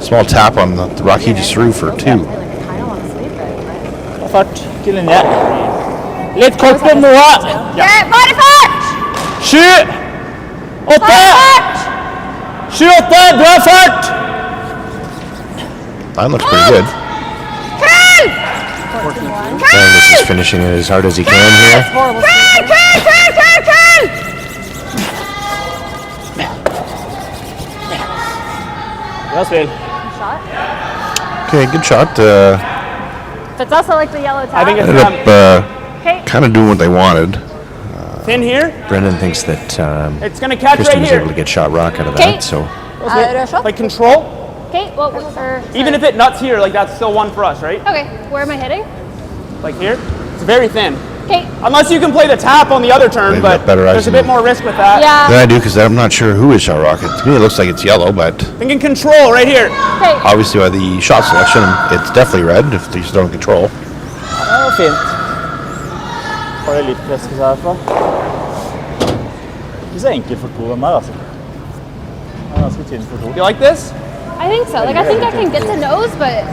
small tap on the rock he just threw for two. I kind of want to sleep it. Fart. Ikke linje. Litt kort på Moa. Ja, bare fart! 7! 8! Bare fart! 7, 8! Du har fart! Line looks pretty good. Krøll! Magnus is finishing it as hard as he can here. Horrible. Bra spill. Shot. Okay, good shot. But it's also like the yellow tag. I think it's Ended up Okay. kind of doing what they wanted. thin here. Brendan thinks that It's going to catch Kristen right was here. able to get shot rock out of Okay. that, so Rød shot. Like control. Okay. Well, Even if it nuts here, like that's still one for us, right? Okay. Where am I hitting? Like here. It's very thin. Okay. Unless you can play the tap on the other turn, They've but got better eyes there's a than bit more risk with that. Yeah. Then I do because I'm not sure who is shot rocket. To me, it looks like it's yellow, but Thinking control right here. Okay. obviously by the shot selection, it's definitely red if they still in control. Det var fint. Får det litt press på seg herfra. Ikke så enkelt for to den der, altså. Den er ganske tynn for to. You like this? I think so. Like I think I can get to nose, but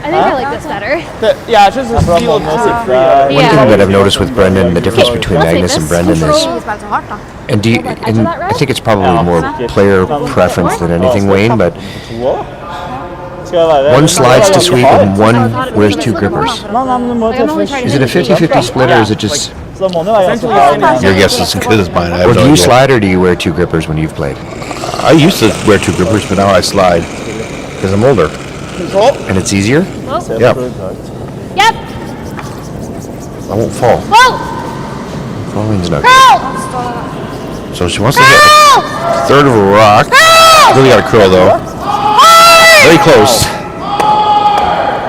I think I like this better. Yeah, it's just a Bra feel måte å too sitte free. one Yeah. thing that I've noticed with Brendan, the difference between I'll take Magnus and this. Brendan is, Ikke spill så hardt, da. and do you, and I think it's probably more player preference than anything, Wayne, but To også. Skal jeg være... one slides to sweep and one wears two grippers. Nei, men du må Like, I'm treffe only trying to Is it a 50-50 split, or is it just, Så da må den jo være ganske bra. Your guess is as good as mine. I have or no do you idea. slide or do you wear two grippers when you've played? I used to wear two grippers, but now I slide because I'm older. Control. And it's easier? Yeah, Yep. I won't fall. Whoa. Following's not Curl. So she wants to hit a third of a rock. Really got a curl though. Very close.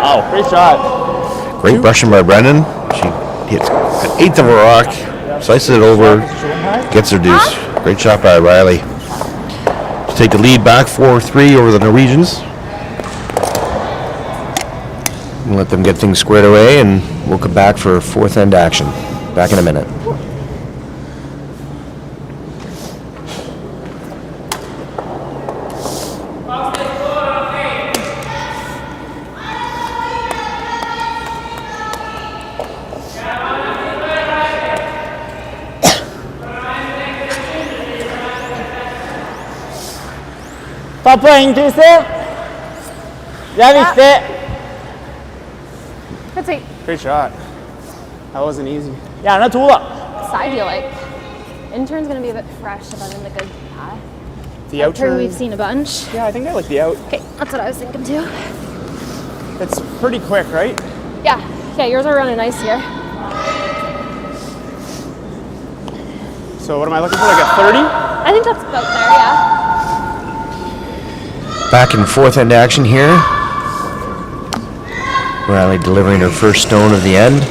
Wow, great shot. Great brushing by Brendan. She hits an eighth of a rock, slices it over, gets her deuce. Great shot by Riley. To take the lead back 4-3 over the Norwegians. We'll let them get things squared away, and we'll come back for fourth end action. Back in a minute. Ta poeng, Kristin. Det er viktig. Let's see. Great shot. That wasn't easy. Gjerne to, da. Side you like. Intern's gonna be a bit fresh if I'm in the good path. The out Turn turn. we've seen a bunch. Yeah, I think I like the out. Okay, that's what I was thinking too. It's pretty quick, right? Yeah. Yeah, yours are running nice here. So what am I looking for? Like a 30? I think that's about there. Yeah. Back in fourth end action here. Riley delivering her first stone of the end.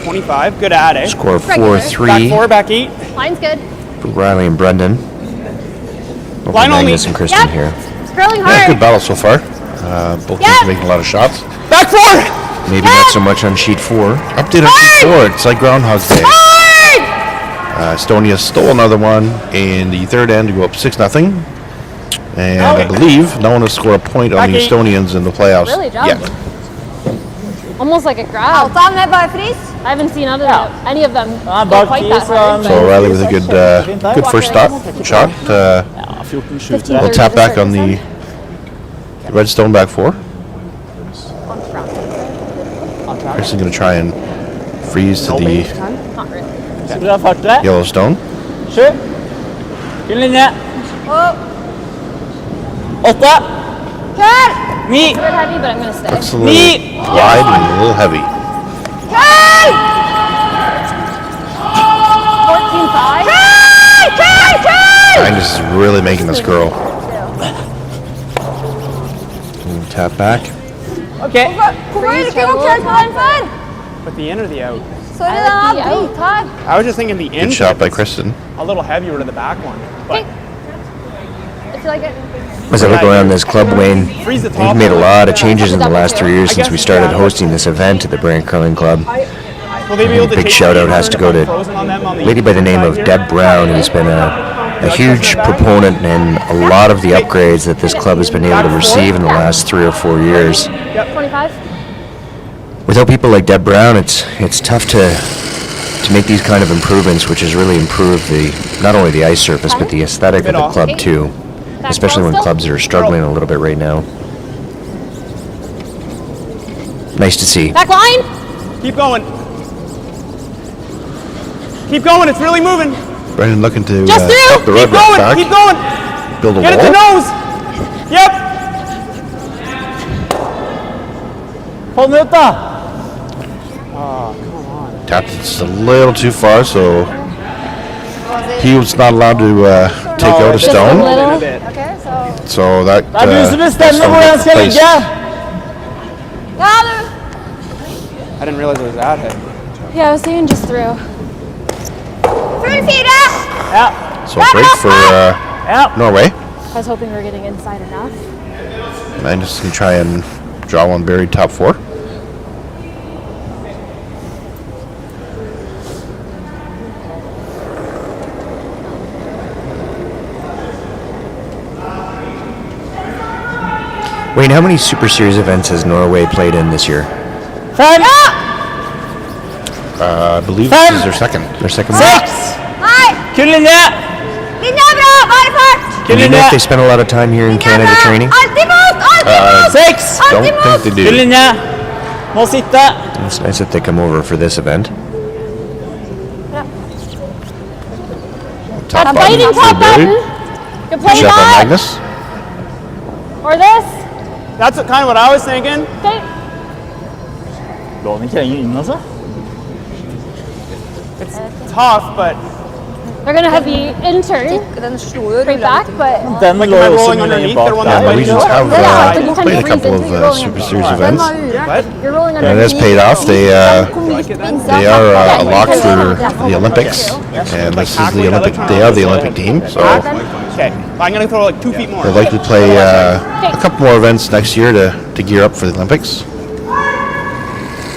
25. Good at it. Score Regular. 4-3 Back 4, back 8. Line's good. for Riley and Brendan. Over Line only. Magnus and Kristen Yep. here. Curling Yeah, hard. good battle so far. Both teams Yeah. making a lot of shots. Back 4! Maybe not so much on sheet 4. Update on sheet 4. It's like Groundhog Day. Estonia stole another one in the third end to go up 6-0. And I believe no one has scored a point on the Back eight. Estonians in the playoffs Really yet. jumped. Almost like a grab. Alta med bare fris. I haven't seen any of them go back quite here, that hard. so- So Riley with a good first shot. Ja, 14-7. We'll tap back on the red stone back 4. Kristen going to try and freeze to the Not really. Så bra fart der. yellow stone. 7. Fin linje. 8. Kjør! 9. A bit heavy, but I'm gonna stay. It's a little wide and a little heavy. Kjør! 14-5. Kjør! Kjør! Magnus is really making this girl. And tap back. Ok. Hvorfor har du ikke gjort kjør på den før? But the in or the out? Sorry, I den like the er out. drithard. I was just thinking the in. Good shot by Kristen. A little heavier to the back one. But Okay. If you like it. As I look around this club, Wayne, freeze the top. we've made a lot of changes in the last 3 years since we started hosting this event at the Brant Curling Club. Will they be able to Big take shout the out has to go to frozen on them on the a lady by the name of side Deb here? Brown, who's been a huge proponent in a lot of the upgrades that this club has been able to receive in the last 3 or 4 years. 25. Without people like Deb Brown, it's tough to make these kind of improvements, which has really improved not only the ice surface but the aesthetic of the club too, especially when clubs are struggling a little bit right now. Nice to see. Back line. Keep going. Keep going. It's really moving. Brendan looking to Just through. help the Keep Red Rocks going. back. Keep going. Build a Get it to wall. nose. Yep. Hold den ut, da. Tapped it just a little too far, so he was not allowed to take out a Just a stone. little. bit. Okay, so... So that Det du som that bestemmer stone hvor den gets skal placed. ligge. Ja, du! I didn't realize it was that hit. Yeah, I was thinking just through. Full 4! Ja. So break for Ja. Norway. I was hoping we were getting inside enough. Magnus can try and draw one buried top 4. Wayne, how many Super Series events has Norway played in this year? 5, I believe this is their second. Their second 6. Nei! Kun linje. Linja er bra! Bare fart! Do you know if they spend a lot of time here in Canada training? Alltid mot! Alltid mot! 6. Don't Alltid think mot! they Kun do. linje. Må sitte. It's nice that they come over for this event. Top I'm button biting for top buried. button. You play Shove on that Magnus. or this. That's kind of what I was thinking. Okay. Lå den ikke lenger inn, altså? It's tough, but They're gonna have the intern Den slo jo straight back, but Den Like, lå am I jo så rolling mye lenger underneath bak or one der. that's Norwegians have Yeah, but you played a can couple freeze of into Super Series rolling events. what? you're rolling And underneath. it has paid off. They are a lock for the Olympics, and this is the Olympic. They are the Olympic team, so Okay, I'm gonna throw like 2 feet more. they'll likely play a couple more events next year to gear up for the Olympics.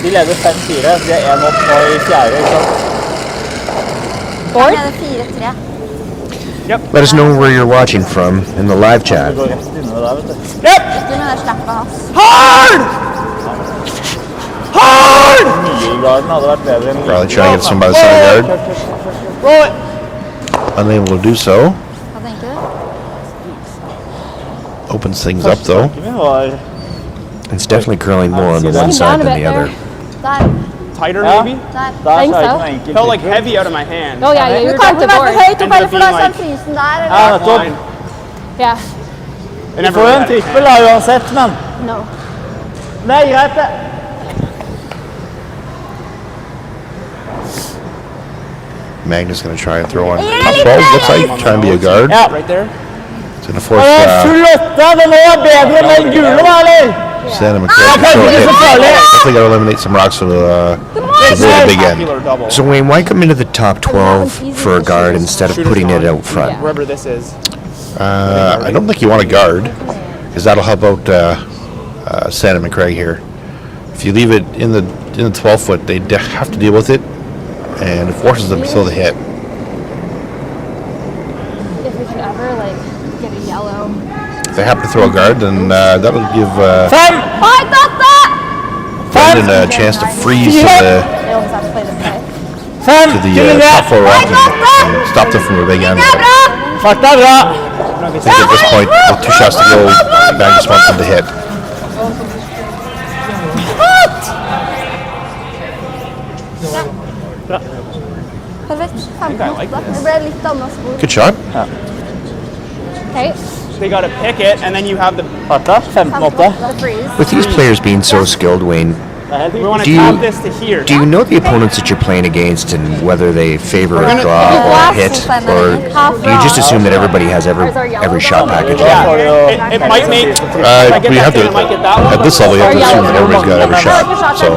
De leder 5-4, så de er 1 opp nå i fjerde, ikke sant? Board? 4-3. Let us know where you're watching from in the live chat. Det går rett inne der, vet du. Ikke med det slappet hans. Hard! Hard! Mye i garden hadde vært bedre enn Probably trying to get some by the center guard. Roll it. Unable to do so. Hva tenker du? Opens things up though. Tanken min var It's definitely curling more on the one side than the other. Der. Tighter, Ja. maybe? Der. Der Think så er det so. ikke noe enkelt. Felt like heavy out of my hand. Oh yeah, yeah, Du you're kan back ikke to være for board. høyt oppe, Ended up for da being er like- frysen der. Ja, Eller? nettopp. Fine. Yeah. It Du never får jo en had it. trippel da uansett, men No. det er greit det. Magnus gonna try and throw on top 12. Looks like try and be a guard. Ja. Right there. It's gonna force Det er full 8, det nå er bedre enn den gule da, eller? Sandham and Craig to kanskje throw a ikke hit. så farlig. Definitely gotta eliminate some rocks for the big end. Spectacular double. So Wayne, why come into the top 12 for a guard instead of putting it out front? Wherever this is. I don't think you want a guard, because that'll help out Sandham and Craig here. If you leave it in the 12 foot, they have to deal with it, and it forces them to throw the hit. If we can ever like get a yellow. If they happen to throw a guard, then that'll give 5, Fight, Atte! Brendan a chance to freeze They always have to play this way. 5, to the kun linje. top 4 rock and stop them from a big end. Det er bra! Farta er bra. I think at this point, with 2 shots to go, Magnus wants them to hit. Perfekt. 15-8. Det ble litt annet spor. Good shot. Okay. They gotta pick it, and then you have the. Farta, 15-8. The freeze. With these players being so skilled, Wayne, Det er helt We riktig. want to Do you- tap this to here. do you know the opponents that you're playing against and whether they favor a gonna- draw or a hit, or do you just assume that everybody has every shot package? Ja, får du jo- It might make. If I get We that have thing, to, it might get that one. at this level, you have to assume that everybody's got every shot. So,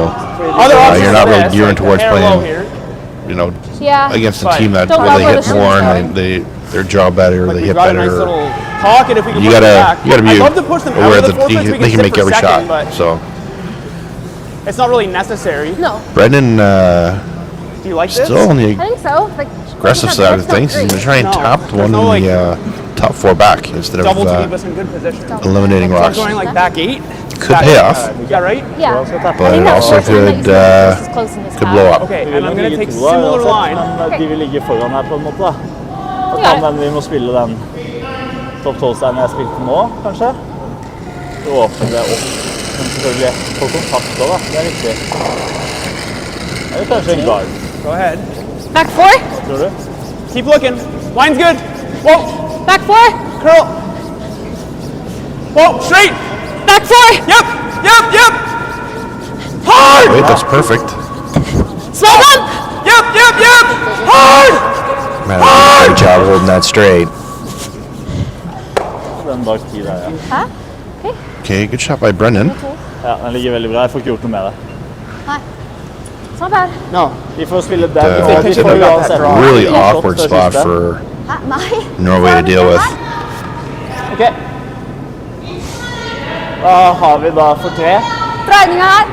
Other options you're not are really this, gearing like towards hair low playing, here. you know, Yeah. against a But team that don't where they know where hit the more shooter's and their jaw better, or Like they we've hit got a better. nice little pocket if we can You push it gotta back. be I'd love to push them out aware of the that 4 foot so we they can sit make for every second, shot. but So, it's not really necessary. No. Brendan, Do you like this? still on the I think so. Like aggressive side of things, he's gonna try and No, top there's one no, in the top 4 back instead Double of to keep us in good position. So eliminating I'm rocks. going like back 8. Could pay off, Yeah, right? Yeah. but I think it that's also the first time that could you said this is close in this could half. blow up. Okay, Vi and vil I'm going to ligge take toa similar uansett, line. men de vil ligge foran her på en måte. Da Ja. kan den vi må spille den topp 12-steinen jeg spilte nå, kanskje. Så åpner det opp som selvfølgelig får kontakt da. Det er viktig. Eller kanskje en guard, Go ahead. Back four. tror du? Keep looking. Line's good. Whoa. Back four. Curl. Whoa. Straight. Back four. Yep. Yep. Yep. Hard. Wait, that's perfect. Small bump. Yep. Yep. Yep. Hard. Man, great job holding that straight. Den bak 10 der, ja. Okay, good shot by Brendan. Ja, den ligger veldig bra. Jeg får ikke gjort noe med det. It's not bad. No. De får spille den. Uh, De får uansett. Really De har awkward fått spot siste. for Nei. Norway to deal with. Ok. Da har vi da for 3. Dreininga her.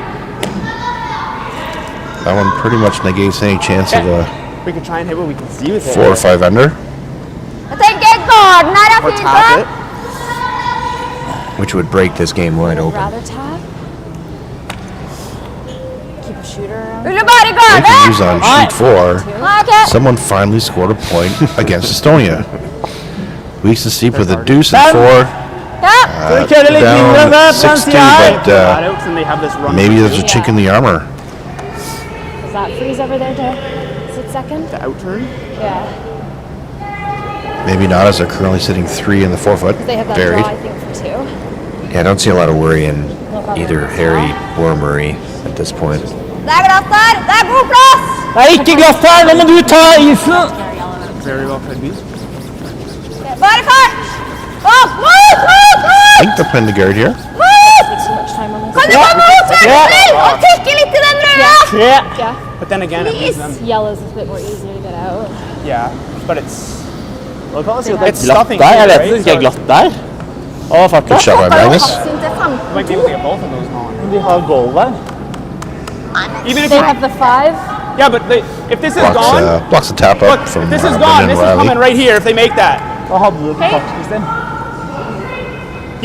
That one pretty much negates any chance of a We can try and hit what we can see with it. 4 or 5 under, Jeg tenker garden her er Or fint. tap da. it. Which would break this game wide open. Rather tap. Keep a shooter around. Vil du bare they garde? can use on sheet 4. Nei, ok. Someone finally scored a point against Estonia. Weeks to steep with a deuce and 4. Ja. Skal vi kølle litt mindre enn det Down på den 6-2, siden her? but Adults and they have this run. maybe there's a chink in the armor. Is that freeze over there to sit second? The out turn. Yeah. Maybe not, as they're currently sitting 3 in the 4-foot, They have that buried. draw, I think, for two. Yeah, I don't see a lot of worry in either Harry or Murray at this point. Det er glatt der. Det er god plass. Det er ikke glatt her, nå må du ta isen! Very well could be. Bare fart. Opp, mot, mot, I mot. think they're playing the guard here. Mot. Too much time on this. Kan du gå mot venstre og tikke litt til den røde? 3. Yeah. But then again, it leaves them. Yellow's a bit more easier to get out. Yeah. But it's Nå kan man si at det It's er glatt stuffing der. Jeg here, lette right? ikke er glatt der. Å, Good faktisk. shot by Har du Magnus. hatt sin til 15? you might be able to get both of those going. De har goal der. Even if They you have the five. yeah, but they, if this is gone, Blocks the tap look, up from if this is gone, Brendan this is coming Riley. right here. If they make that, Da hadde du kontakt, Kristin.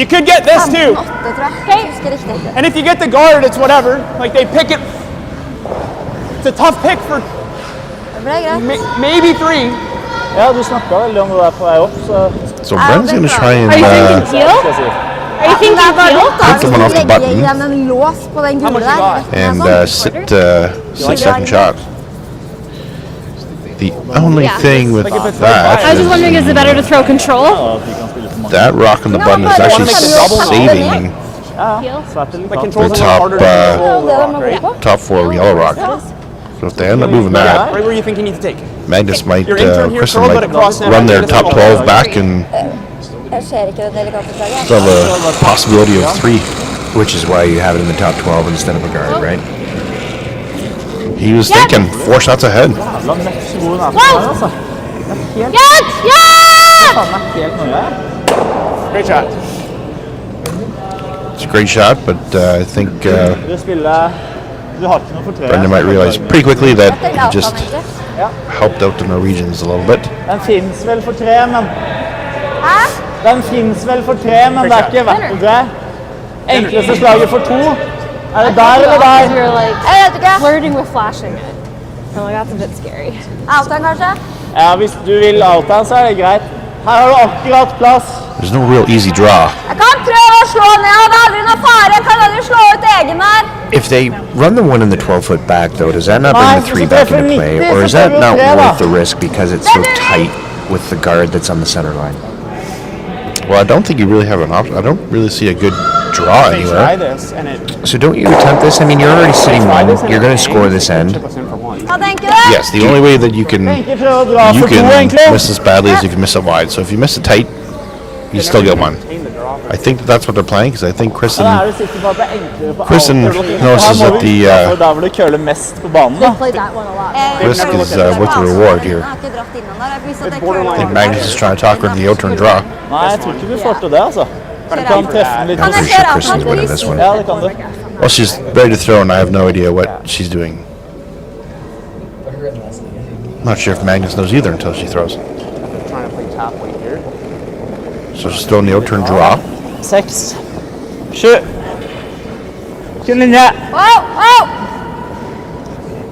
you could get this too. 8, tror jeg. Jeg husker riktig. And if you get the guard, it's whatever. Like they pick it. It's a tough pick for Det ble greit. maybe 3. Ja, du snakket veldig om det der på vei opp, så So Brendan's going to try and Are you thinking heel? skal jeg si. Are you thinking Det er bare heel? godt da, Take the one hvis off du the legger button. igjen en lås på den How much gule you der. got? and Sånn. sit 6-second shot. The only Yeah. thing with Like if it's that I was just wondering, is it better to throw control? Ja, at de kan spille for mange. that rock on the button is but actually I wanna make the double saving Heel? Svarte litt Like av. controls The a little top, harder to control the Det er rock, det man right? går på. top 4 yellow rock. So if they end up moving that, Right where you think you need to take. Magnus might, Your intern here, Kristen throw it might across now. run their Get a top little 12 back and Jeg ser ikke det delikate slaget. still have a possibility of 3. Which is why you have it in the top 12 instead of a guard, right? He was thinking 4 shots ahead. La meg så god den er for meg, altså. Yes! Yes! Faen meg helt nøye. Great shot. It's a great shot, but I think Du spiller... Du har ikke noe for 3. Brendan might realize pretty quickly that Det er he just avstand, egentlig. helped out the Norwegians a little bit. Den finnes vel for 3, men... Hæ? Den finnes vel for 3, men det er ikke verdt å dre. Enkleste slaget for 2. Er det der eller der? You were like Jeg vet ikke. flirting with flashing it. I'm like, that's a bit scary. Avstand, kanskje? Ja, hvis du vil out her, så er det greit. Her har du akkurat plass. There's no real easy draw. Jeg kan prøve å slå ned, det er aldri noe fare. Jeg kan aldri slå ut egen her. If they run the one in the 12-foot back, though, does that not bring the 3 back into play? Or is that not worth the risk because it's so tight with the guard that's on the center line? Well, I don't think you really have an option. I don't really see a good draw They try anywhere. this and it. So don't you attempt this? I mean, you're already sitting Try one. this and You're it going to score hangs. this They can end. chip us in for 1. Hva tenker du? Yes, the only way that you can Ikke prøve å dra for 2, egentlig. miss this badly is if you miss it wide. So if you miss it tight, you still get one. Maintain the draw. I think that's what they're playing because I think Da er Kristen du sikker på at det er enklere på Kristen out. notices Her må that vi the for der hvor det køler mest på banen. Da. Played that one a lot. risk is with the reward here. Jeg har ikke dratt innom der. Jeg viser at It's jeg borderline. I think Magnus is trying to talk her in the out-turn draw. Nei, jeg tror ikke du får til det, altså. Du kan treffe den litt. Kan I'm jeg pretty se sure Kristen's avstand, winning please? this one. Ja, det kan du. Well, she's ready to throw, and I have no idea what she's doing. Not sure if Magnus knows either until she throws. Trying to play top weight here. So she's throwing the out-turn draw. 6, 7. Kun linje, Wow, wow,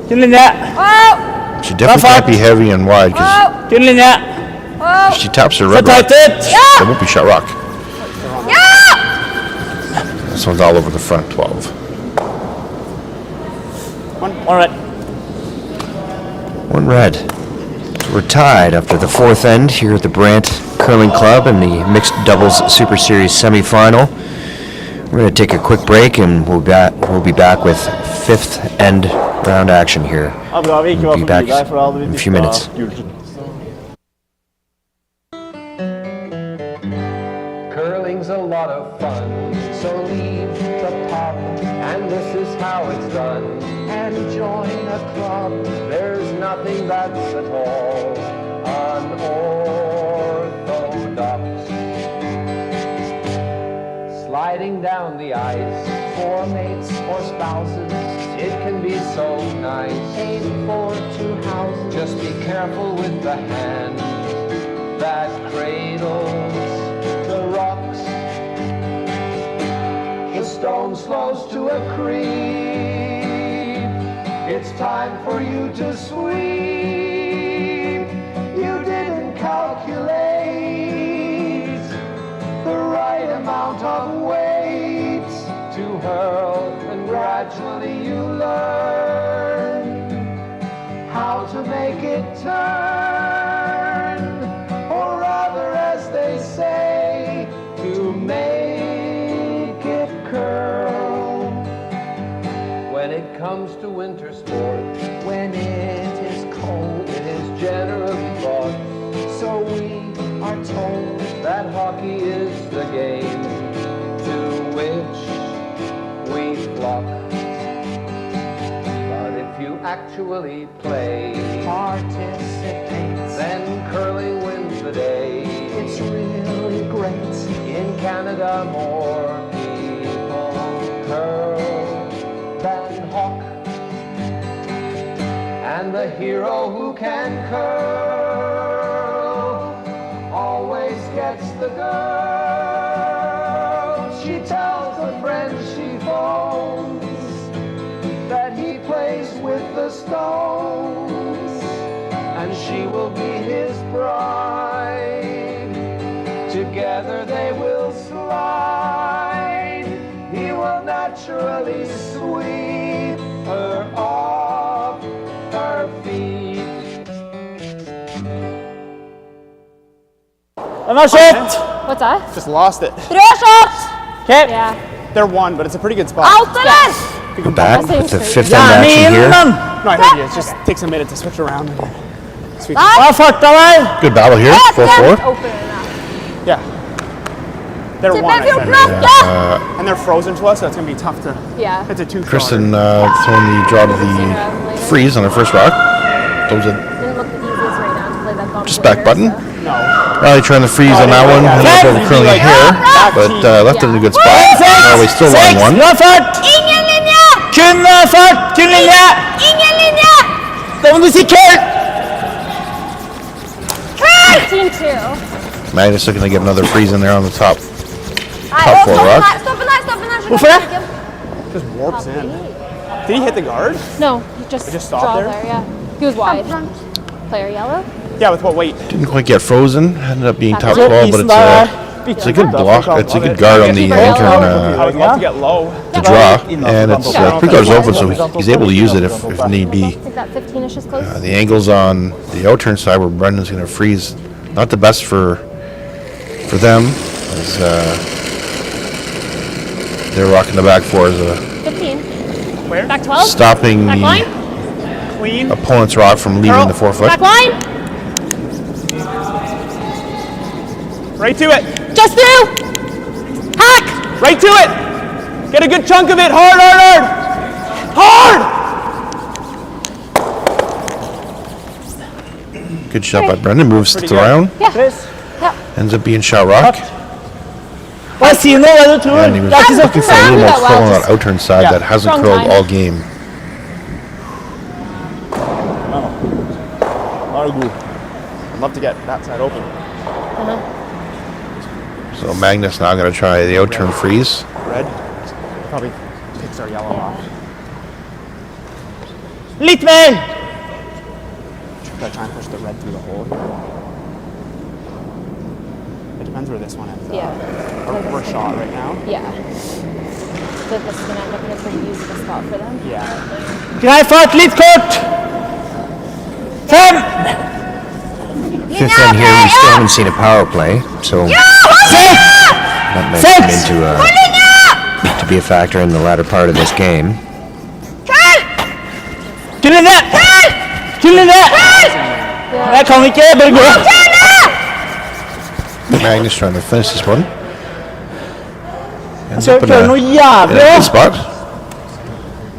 kun linje, wow, She definitely can't be heavy and wide because wow, kun linje. wow. if she taps her Så red rock, tight ut. there won't be shot rock. Ja! This one's all over the front 12. All right. 1 red. So we're tied after the 4th end here at the Brant Curling Club in the Mixed Doubles Super Series semifinal. We're going to take a quick break and we'll be back with 5th end round action here. Ja, bra vi ikke var We'll be forbi back deg, for da hadde vi in a few minutes. gult. Curling's a lot of fun, so leave the pub, and this is how it's done. And join a club, there's nothing that's at all unorthodox. Sliding down the ice for mates or spouses, it can be so nice. Aim for 2 houses, just be careful with the hand that cradles the rocks. The stone slows to a creep. It's time for you to sweep. You didn't calculate the right amount of weight to hurl, and gradually you learn how to make it turn, or rather, as they say, to make it curl. When it comes to winter sport, when it is cold, it is generally thought, so we are told, that hockey is the game to which we flock. But if you actually play, participate, then curling wins the day. It's really great. In Canada, more people curl than hawk. And the hero who can curl always gets the girl. She tells a friend she phones that he plays with the stones, and she will be his bride. Together they will slide. He will naturally sweep her off her feet. Den er skjøtt! What's that? Just lost it. Rød shot! Okay. Yeah. They're 1, but it's a pretty good spot. Out, eller? We're back with the 5th end Gjerne action inn here. den! No, I heard you. It just takes a minute to switch around. And sweep. Hva er farta der? Good battle here, 4-4. Open enough. Yeah. They're 1, I said. 14 blokke! And they're frozen to us, so it's going to be tough to... Yeah. It's a 2 Kristen throwing the draw to the freeze on her first rock. Those are Didn't look the easiest right now to play that bump. just back button. No. Riley trying to freeze on that one. Ended up over curling hair, but left it in a good spot. Norway still line 1. Bra fart! Ingen linje! Kun fart! Kun linje! Ingen linje! Da må du si køl! 15-2. Magnus looking to get another freeze in there on the top. Nei, Top four stopp rock. den her, stopp den her, stopp den her. så Hvorfor kan det? vi ikke- Just warps in. Did he hit the guard? No, he just stopped draw there? Yeah. He was wide. Player yellow. Yeah, with what weight? Didn't quite get frozen. Ended up being top Så 12, but Isen der er it's a good block. It's a good guard on the Keeper yellow. alternate I would love to get low. to draw, and it's pretty guard's open, so he's able to use it if need be. I think that 15-ish is close. The angles on the outturn side where Brendan's going to freeze, not the best for them, as they're rocking the back four as a 15. Where? Back 12. stopping Back the line. Clean. opponent's rock from leaving the forefoot. Back line. Right to it. Just through. Hack. Right to it. Get a good chunk of it. Hard, hard, hard. Hard! Good shot by Brendan, moves Pretty to good. round, Press. ends up being shot rock, Bare si noe hva du tror. and he was Det er ikke så looking for a little more Well, curl on that just- outturn side Yeah. that hasn't Strong curled time. all game. Da er du god. I'd love to get that side open. So Magnus now going to try the outturn freeze. Red. Probably picks our yellow off. Litt mer! Should I try and push the red through the hole here? It depends where this one ends up. Yeah. We're shot right now. Yeah. that this is going to end up in a pretty musical spot for them. Grei fart, litt kort! 5! Fifth end here, we still haven't seen a power play, so 6! that might come into to be a factor in the latter part of this game. Til linje! Til linje! Jeg kan ikke, bare gå! Magnus trying to finish this one. Jeg skal kjøre noe jævlig Good også. spot.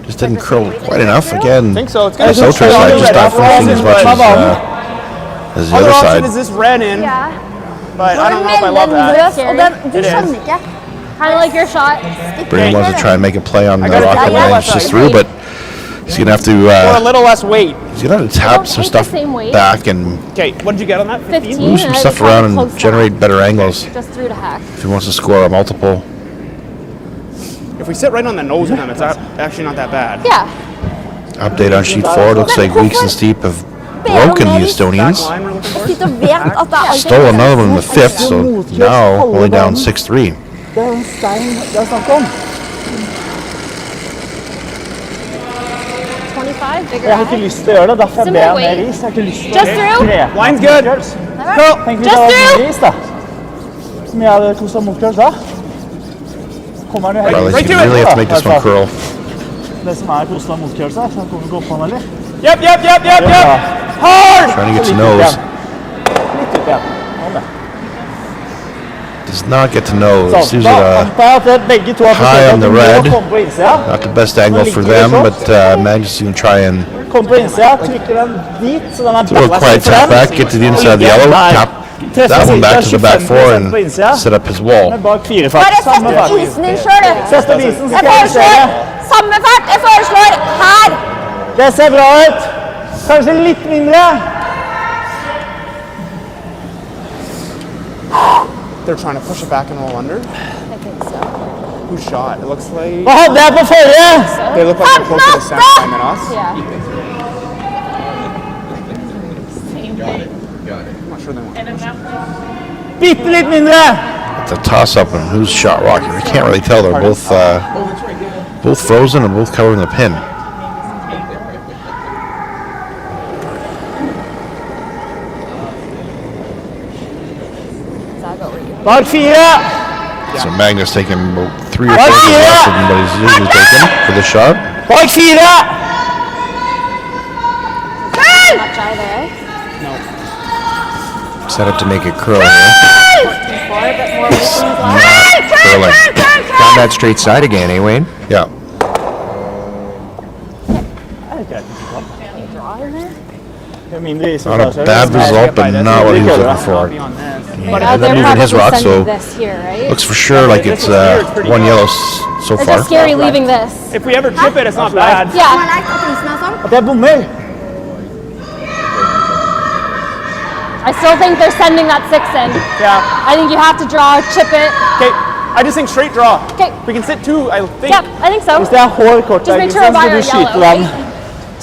Just didn't curl quite enough. Again, I think so. It's the gonna Sotra side just not finishing as much as the Other other option side. is this red in, Ja. but I don't know if I love that. Mellombrøs, og den, du It is. skjønner ikke. Kind of like your shot. Brian wants to try and make a play on the gotta rocket take line. the It's left just side. through, but he's gonna have to Or a little less weight. he's gonna have to tap some take stuff the same weight. back and Okay, what did you get on that? 15. move some and I stuff tried to around close and generate better angles Just through to hack. if he wants to score a multiple. If we sit right on the nose of them, it's actually not that bad. Yeah. Update on sheet 4. Looks like Weeks and Steep have broken the Back Estonians. line we're looking for. Sitter og vet at det er alltid Stole another one in the fifth, so now only down 6-3. Det er en stein det er snakk om. 25, bigger Jeg har ikke hack. lyst til å gjøre det, derfor Some ber jeg more mer weight. is. Jeg har ikke lyst til å Just through. Line's good. Curl. Tenk hvis Just det var through. mer is da. Som jeg hadde kostet mot curls da. Kommer han jo Riley, helt you really have to make this one curl. Det som er kostet mot curls da, så han kommer gå på han eller? Yep. Hard. Trying to get to nose. Litt ut igjen. Sånn det. Does not get to nose. Sånn, These da are antar jeg at det begge to har high forsøkt on at the de red. må komme på innsida. not the best angle for them, but Magnus is going to try and Kom på innsida, trykker den dit, så den er do a quiet tap back, get to the inside of the yellow, tap that one back to the back four and set up his wall. Med bak 4 fart. Bare Samme sett fart. isen din sjøl, du. Sett opp isen, så Jeg skal jeg foreslår justere. samme fart. Jeg foreslår her. Det ser bra ut. Kanskje litt mindre. They're trying to push it back and roll under. I think so. Who shot? It looks like Hva hadde jeg på forrige? they look like they're closer to Sandham than us. Yeah. I'm not sure they want. Bitte litt mindre. It's a toss-up on who's shot rocket. I can't really tell. They're both frozen and both covering the pin. Bak 4. So Magnus taking about 3 or 4 less than what he's usually taking for the shot. Bak 4. Much either, eh? Set up to make it curl here. For a bit more weight than his last. Curling. Found that straight side again, eh, Wayne? Yeah. Det er mindre is. Not a bad result, but not what he was looking for. Be on this. But Yeah, they're moving his rock, so this here, right? looks for sure like it's one yellow so It's far. just scary leaving this. If we ever chip it, it's not bad. Har Yeah. man lært at isen er sånn? At jeg bommer. I still think they're sending that 6 in. Yeah. I think you have to draw, chip it. Okay. I just think straight draw. Okay. We can sit two, I think. Yep, I think so. Hvis det er hår kort Just der, make ikke sure sant, så wire skal du is skyte yellow, den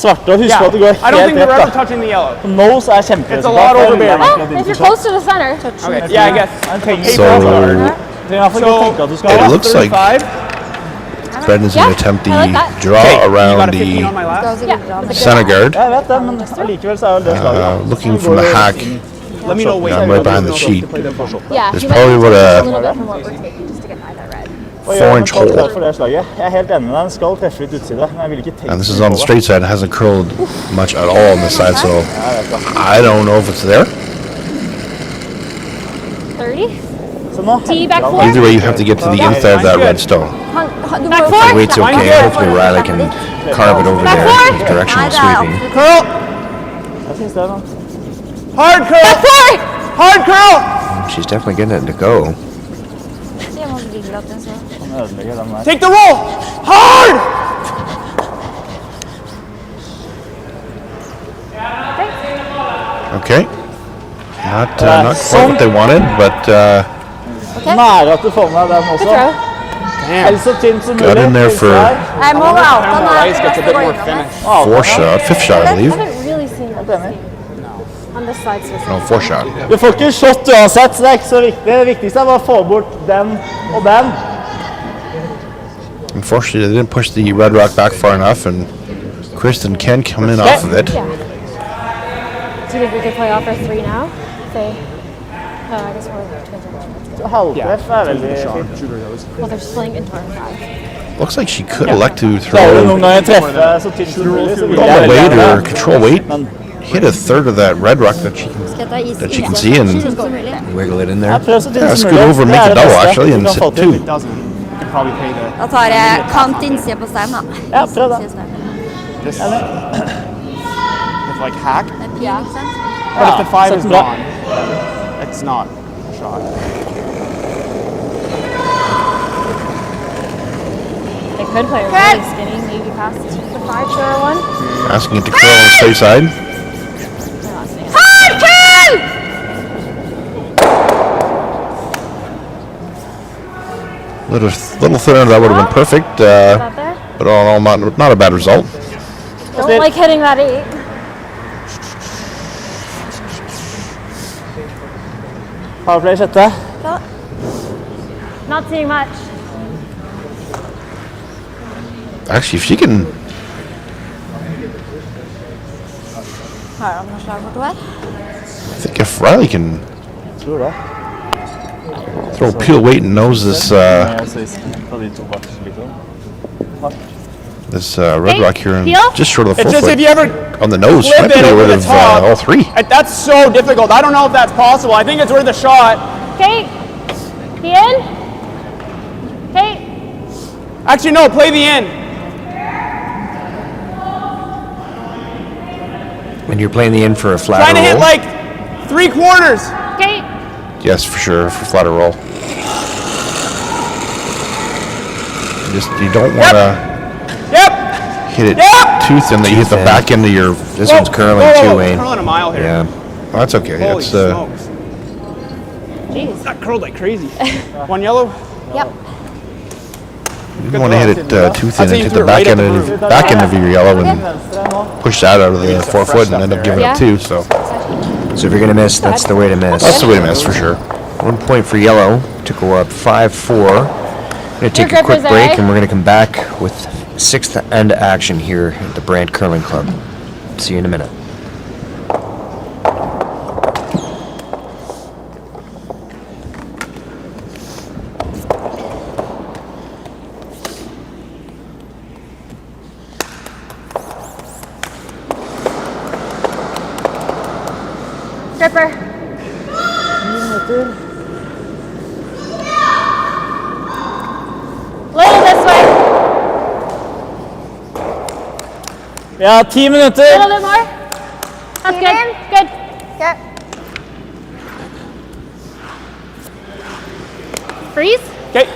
svarte og husk på at det går I don't think helt we're ever rett da. touching the yellow. Nose er kjemperesultat. It's a lot over bare. Oh, if you're close to the center. Okay. Yeah, I guess. So it looks like 35. Brendan's going to attempt the I like that. draw You got around a 15 on the my last. Yeah. center guard, Jeg vet det, men allikevel så er det slaget. looking from the hack. Let me know what Yeah, I'm right behind the sheet. Yeah. There's you probably might about have a to touch a little bit from what we're taking just to get by that red. 4-inch hole. For det slaget. Jeg er helt enig med deg, den skal treffe litt utside, men jeg vil ikke tenke And this is on the straight side. It hasn't curled much at all on this side, so I don't know if it's there. 30. Så nå T back four. Either way, you have to get to the inside of that red stone. Du Back må jo four. sette Weight's deg- okay. Hopefully Riley can carve it over there. His directional sweeping. Curl. Jeg synes det er noe. Hard curl. Hard curl. She's definitely getting it to go. Det må bli glatt, den så. Han ødelegger den der. Take the roll. Hard. Okay. Not quite what they wanted, but Nære at du får med den også. Throw. Helst så tynt som mulig. got in there for Jeg må være out den her. Rice gets a bit more finish. fifth shot, I believe. I haven't really seen this on this side specifically. No, fourth shot. Du får ikke shot uansett, så det er ikke så viktig. Det viktigste er bare å få bort den og den. Unfortunately, they didn't push the Red Rock back far enough, and Kristen can come in off of it. Yeah. Do you think we could play off our 3 now? Say, I guess we're Halvtreff er veldig Shot, fint. shooter those. well, they're just playing into our 5. Looks like she could elect to Klarer du throw noen ganger treffe så tynt som mulig, så vil all jeg the veldig weight gjerne or det. control weight, Men hit a third of that Red Rock that she can see, and Wiggle it in there. jeg prøver så tynt yeah, som scoot mulig. over and Det make er a det double beste actually, du and kan få sit til. two. It doesn't. You could probably pay the. Da tar jeg kant innsida på stein, da. Ja, prøv det. This with like hack. Yeah. But if the 5 is Sett den bra. gone, it's not a shot. They could play a really skinny, maybe past the 5 to our 1. Asking it to curl on the straight side. They're not staying. Little thinner, that would have been perfect, Is that there? but all in all, not a bad result. Don't like hitting that 8. Powerplay sjette. Not seeing much. Actually, if she can Har de noe slag bortover? I think if Riley can Tror det. throw peel weight and nose this Red Hey, Rock here and peel? just short of the It's just if forefoot you ever on the nose, flip might be it rid over the of top. all 3. That's so difficult. I don't know if that's possible. I think it's worth a shot. Kate, the in. Kate, Actually, no. Play the in. When you're playing the in for a Trying flatter to hit roll. like 3/4. Kate. Yes, for sure, for flatter roll. You don't want to Yep. hit it Yep. too thin that you hit the thin. back end of your. This one's curling too, Wayne. Curling a mile here. Yeah. Oh, that's okay. Holy It's smokes. Jeez. That curled like crazy. 1 yellow. Yep. you don't want to hit it too thin I'd say and you hit threw the it right back at end the of root. back end of your yellow and Venstre nå. push that out of the forefoot and end up giving Yeah. up 2. So So if you're gonna miss, that's the way to miss. that's the way to miss for sure. 1 point for yellow to go up 5-4. Gonna take a Your quick gripper's break A. and we're gonna come back with 6th end action here at the Brant Curling Club. See you in a minute. Stripper. Little this way. Vi har 10 minutter. Little bit more. That's good. Good. Okay. Freeze. Okay.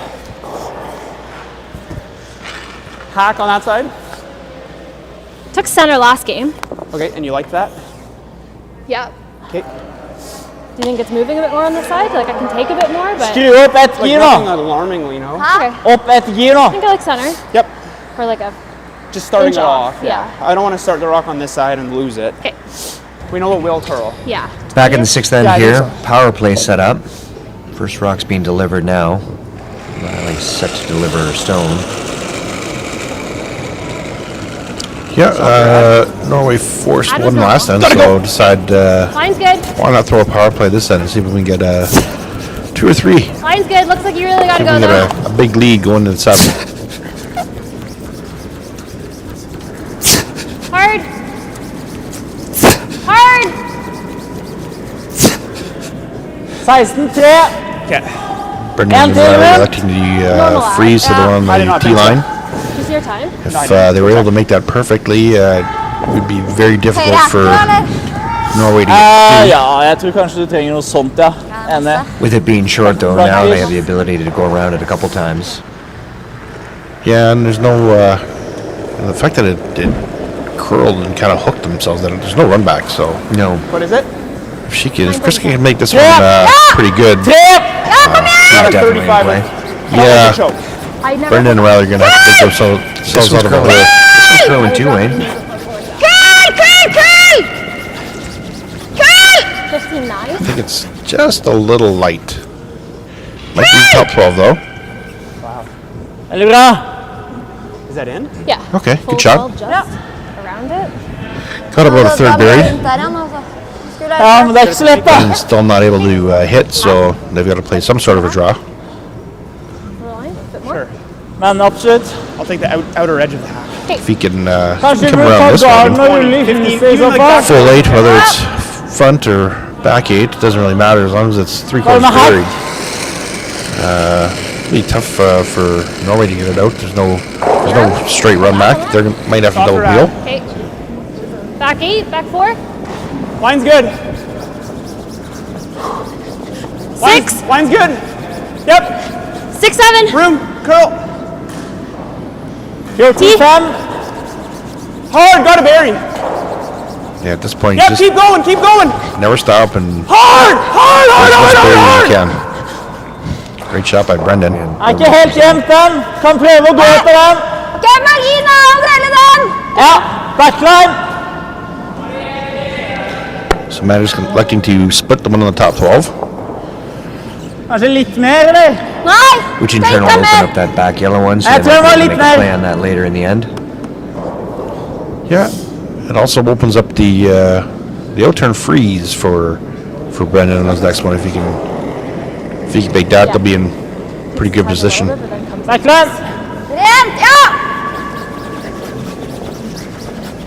Hack on that side. Took center last game. Okay, and you like that? Yep. Okay. Do you think it's moving a bit more on this side? Like I can take a bit more, but Skru opp et Like gir nothing nå. alarmingly, no. okay. Opp et gir nå. I think I like center Yep. for like a. Just starting Inch it off, off. yeah. I don't want to start the rock on this side and lose it. Okay. We know it will curl. Yeah. Back in the 6th end Yeah, I think here. so. Power play set up. First rock's being delivered now. Riley's set to deliver her stone. Yeah, Norway forced I don't one know. last end, Gotta so go. decide Line's good. why not throw a power play this end and see if we can get 2 or 3. Line's good. Looks like you really got See to if we go can though. get a big lead going to the 7. Hard. Hard. 16-3. Okay. Brendan and And Riley Taylor. electing to Normalize, freeze to the yeah. one on I did the not T think so. line. Just your time. If they were able to make that perfectly, it would be very difficult for Norway to get Ja, jeg tror kanskje du trenger noe sånt, ja. Enig. With it being short though, now they have the ability to go around it a couple times. Yeah, and there's no the fact that it curled and kind of hooked themselves. That there's no run back. So No. What is it? if Chris can make this one pretty good, Trip! Got a Definitely in 35. play. yeah, Choke. I never. Brendan and Riley are gonna have to take themselves This out one's of the curling. hole. This one's curling too, Wayne. Curl! 15-9. I think it's just a little light. Might be top 12 though. Veldig bra. Is that in? Yeah. Okay, Full good shot. ball just around it. Got about a third buried. Rundt der igjen, altså. Skulle Ja, men det er ikke så lett, da. And still not able to hit, so they've got to play some sort of a draw. Line, a bit more. Sure. Men absolutt. I'll take the outer edge of the hack. If he can Kanskje vi come burde around ta this garden one. og rulle i huset i så Even like fall. that. Full 8, whether it's front or back 8, doesn't really matter as long as it's 3/4 Well, my buried. Be tough for Norway to get it out. There's no straight run back. They might have to double wheel. Okay. Back 8, back 4. Line's good. 6. Line's good. Yep. 6, 7. Room. Curl. 14-5. Hard. Got to bury. Yeah, at this point, Yep. just Keep going. Keep going. never stop and Hard. Hard. Hard. as much Hard. bury Hard. as you can. Great shot by Brendan. Er ikke helt jevnt, den. Kan prøve å gå etter den. Ok, Margina, omdreilig den! Ja, backline. So Matters electing to split the one on the top 12. Kanskje litt mer, eller? Nei! Which in Tenk turn will deg open mer! up that back yellow one, so I they might turn be able my to make lead a now. play on that later in the end. Yeah, it also opens up the out-turn freeze for Brendan on his next one. If he can make that, they'll be in pretty good position. Backline. Rent, ja!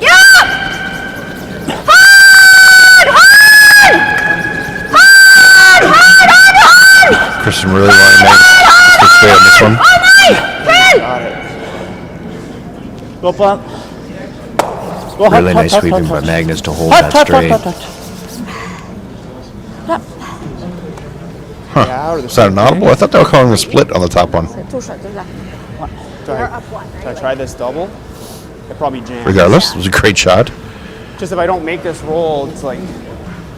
Ja! Hard! Hard! Hard! Hard! Hard! Hard! Christian really wanting to stick straight on this one. Å nei! Følg! Gå på den. Gå hardt, Really hardt, nice hardt, sweeping hardt, by hardt. Magnus to hold Hardt, that hardt, straight. hardt, hardt. Yeah, or the Is that an audible? I thought they were calling a split on the top one. Should I try this double? It probably jams. Regardless, it was a great shot. Just if I don't make this roll, it's like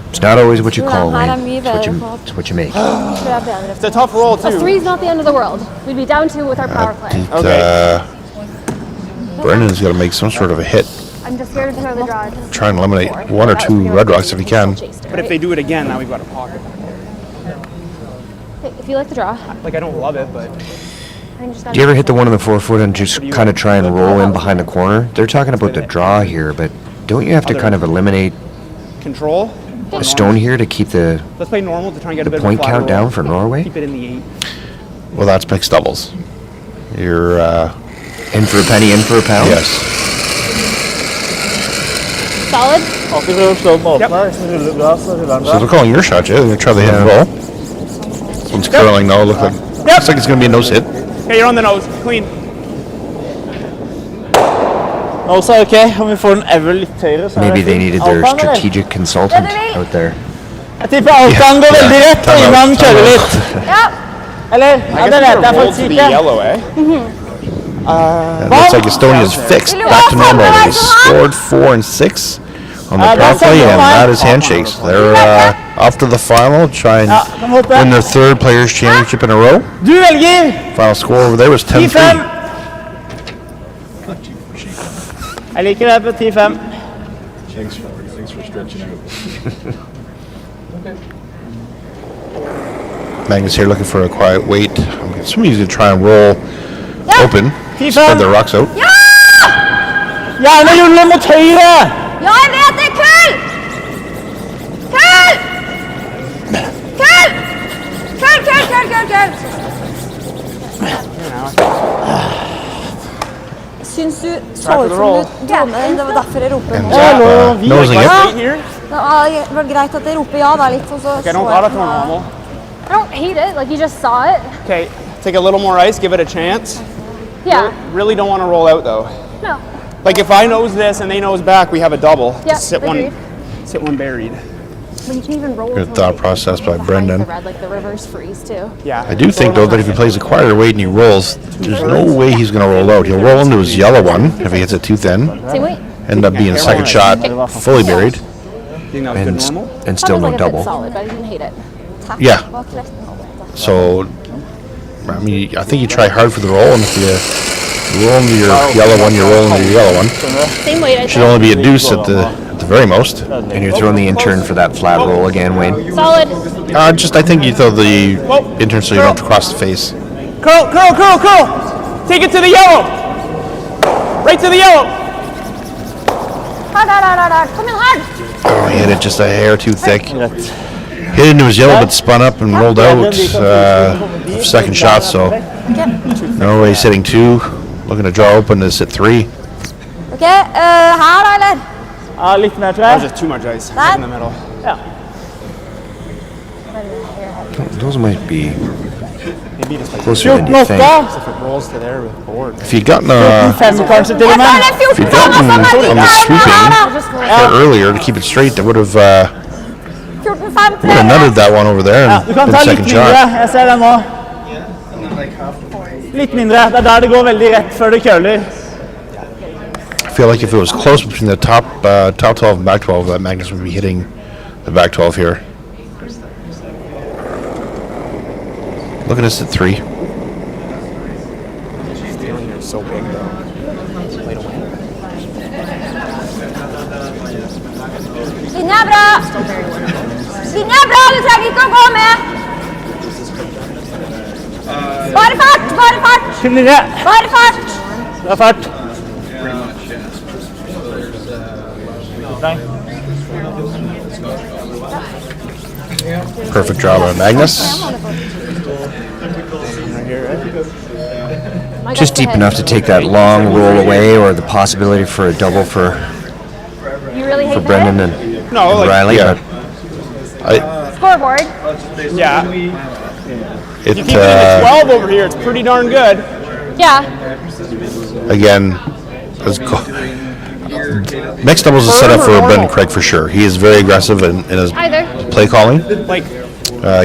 It's not always what you Ja, call, her er Wayne. mye It's what bedre you, på. it's what you make. Tror jeg er bedre it's a tough roll A too. 3's not the end of the world. We'd be down 2 with our power play. Okay. Brendan's got to make some sort of a hit. I'm just scared to throw the draw. Try and eliminate one or two Red Rocks if he can. But if they do it again, now we've got a pocket. If you like the draw, Like I don't love it, but I just Do you ever hit the one on the 4-foot and just kind of try and roll in behind the corner? They're talking about the draw here, but don't you have to kind of eliminate control. a stone here to keep the Let's play normal to try and get a bit point of a flat count roll. down for Norway? Keep it in the 8. Well, that's mixed doubles. You're In for a penny, in for a pound? yes. solid. Alltid prøve å slå den åpne. Hvis den ruller bra, så ruller den So bra. they're calling your shot, Jay. They're gonna try the hit and roll. This one's curling now. Looks like it's gonna be a nose hit. Okay, you're on the nose. Clean. Nå så er det ok. Om vi får den ever litt høyere, så er Maybe det they fint. needed their Altan, eller? strategic consultant out there. Jeg tipper Altan går veldig rett, og Iman køller litt. Ja! Eller? Ja, I det guess vet we're jeg gonna roll faktisk to the ikke. yellow, eh? It looks like Estonia's fixed back to normal. They scored 4 and 6 on the power play, and that is handshakes. They're off to the final, try and Ja, kan håpe. win their third Players' Championship in a row. Du velger Final score over there was 10-5. 10-3. Jeg liker det på 10-5. Thanks for stretching out. Magnus here looking for a quiet wait. I'm assuming he's going to try and roll open, spread the rocks out. Gjerne rulle mot høyre. Ja, jeg vet det! Kull! Kull! Kull! Kull, kull, kull, kull, kull! Syns du så ut som du dro med den? Det var derfor jeg roper. And Hello, nosing it. Right here. Det var greit at jeg roper ja da litt, og så Okay, så don't jeg got it på- normal. I don't hate it. Like, you just saw it. Okay, take a little more ice, give it a chance. Yeah. Really don't want to roll out though. No. Like if I nose this and they nose back, we have a double. Yeah, Just sit agreed. one buried. But you can even roll Good with thought one process by behind Brendan. The red, like the reverse freeze too. Yeah. I do think, though, that if he plays a quieter weight and he rolls, there's no way he's going to roll out. He'll roll into his yellow one if he hits it too thin. Same weight. End up being a second shot, fully buried. You think that was And, good normal? and still Probably no like a bit double. solid, but I didn't hate it. Yeah. Bak resten av dette. So, I mean, I think you try hard for the roll, and if you roll into your yellow one, you roll into your yellow one. Same weight, I Should said. only be a deuce at the very most. And you're throwing the intern for that flat roll again, Wayne. Solid. I think you throw the intern so you don't have to cross the face. Curl, curl, curl, curl! Take it to the yellow! Right to the yellow. Hard. Come in hard. Oh, he hit it just a hair too thick. Greit. Hit into his yellow, but spun up and rolled out. Second shot, so Norway's hitting 2. Looking to draw open to sit 3. Ok, her da, eller? Ja, litt mer, tror That was jeg. just too much ice. That- Right in the middle. Ja. Those might be Maybe just like closer than you 14-8. think. if it rolls to there with board. If he'd gotten a 5 kanskje til og Jeg med. tar det 14 gotten sammen, on the swooping her earlier to keep it straight, that would have 14-5 til nutted that one over there Ja, and du kan been ta litt second mindre. shot. Jeg ser den nå. Litt mindre. Det er der det går veldig rett før det køler. I feel like if it was close between the top 12 and back 12, that Magnus would be hitting the back 12 here. Look at us at 3. Stealing here is so big though. Way to win. Linja er bra! Linja er bra, du trenger ikke å gå med! Bare fart! Til linje. Bare fart! Det er fart. Perfect job on Magnus. Just deep enough to take that long roll away, or the possibility for a double for You really hate Brendan and No, like Riley. Yeah. But Scoreboard. yeah. It, You keep it in the 12 over here. It's pretty darn good. Yeah. again, mixed doubles is set up for Brendan Craig for sure. He is very aggressive in his Either. play calling. Like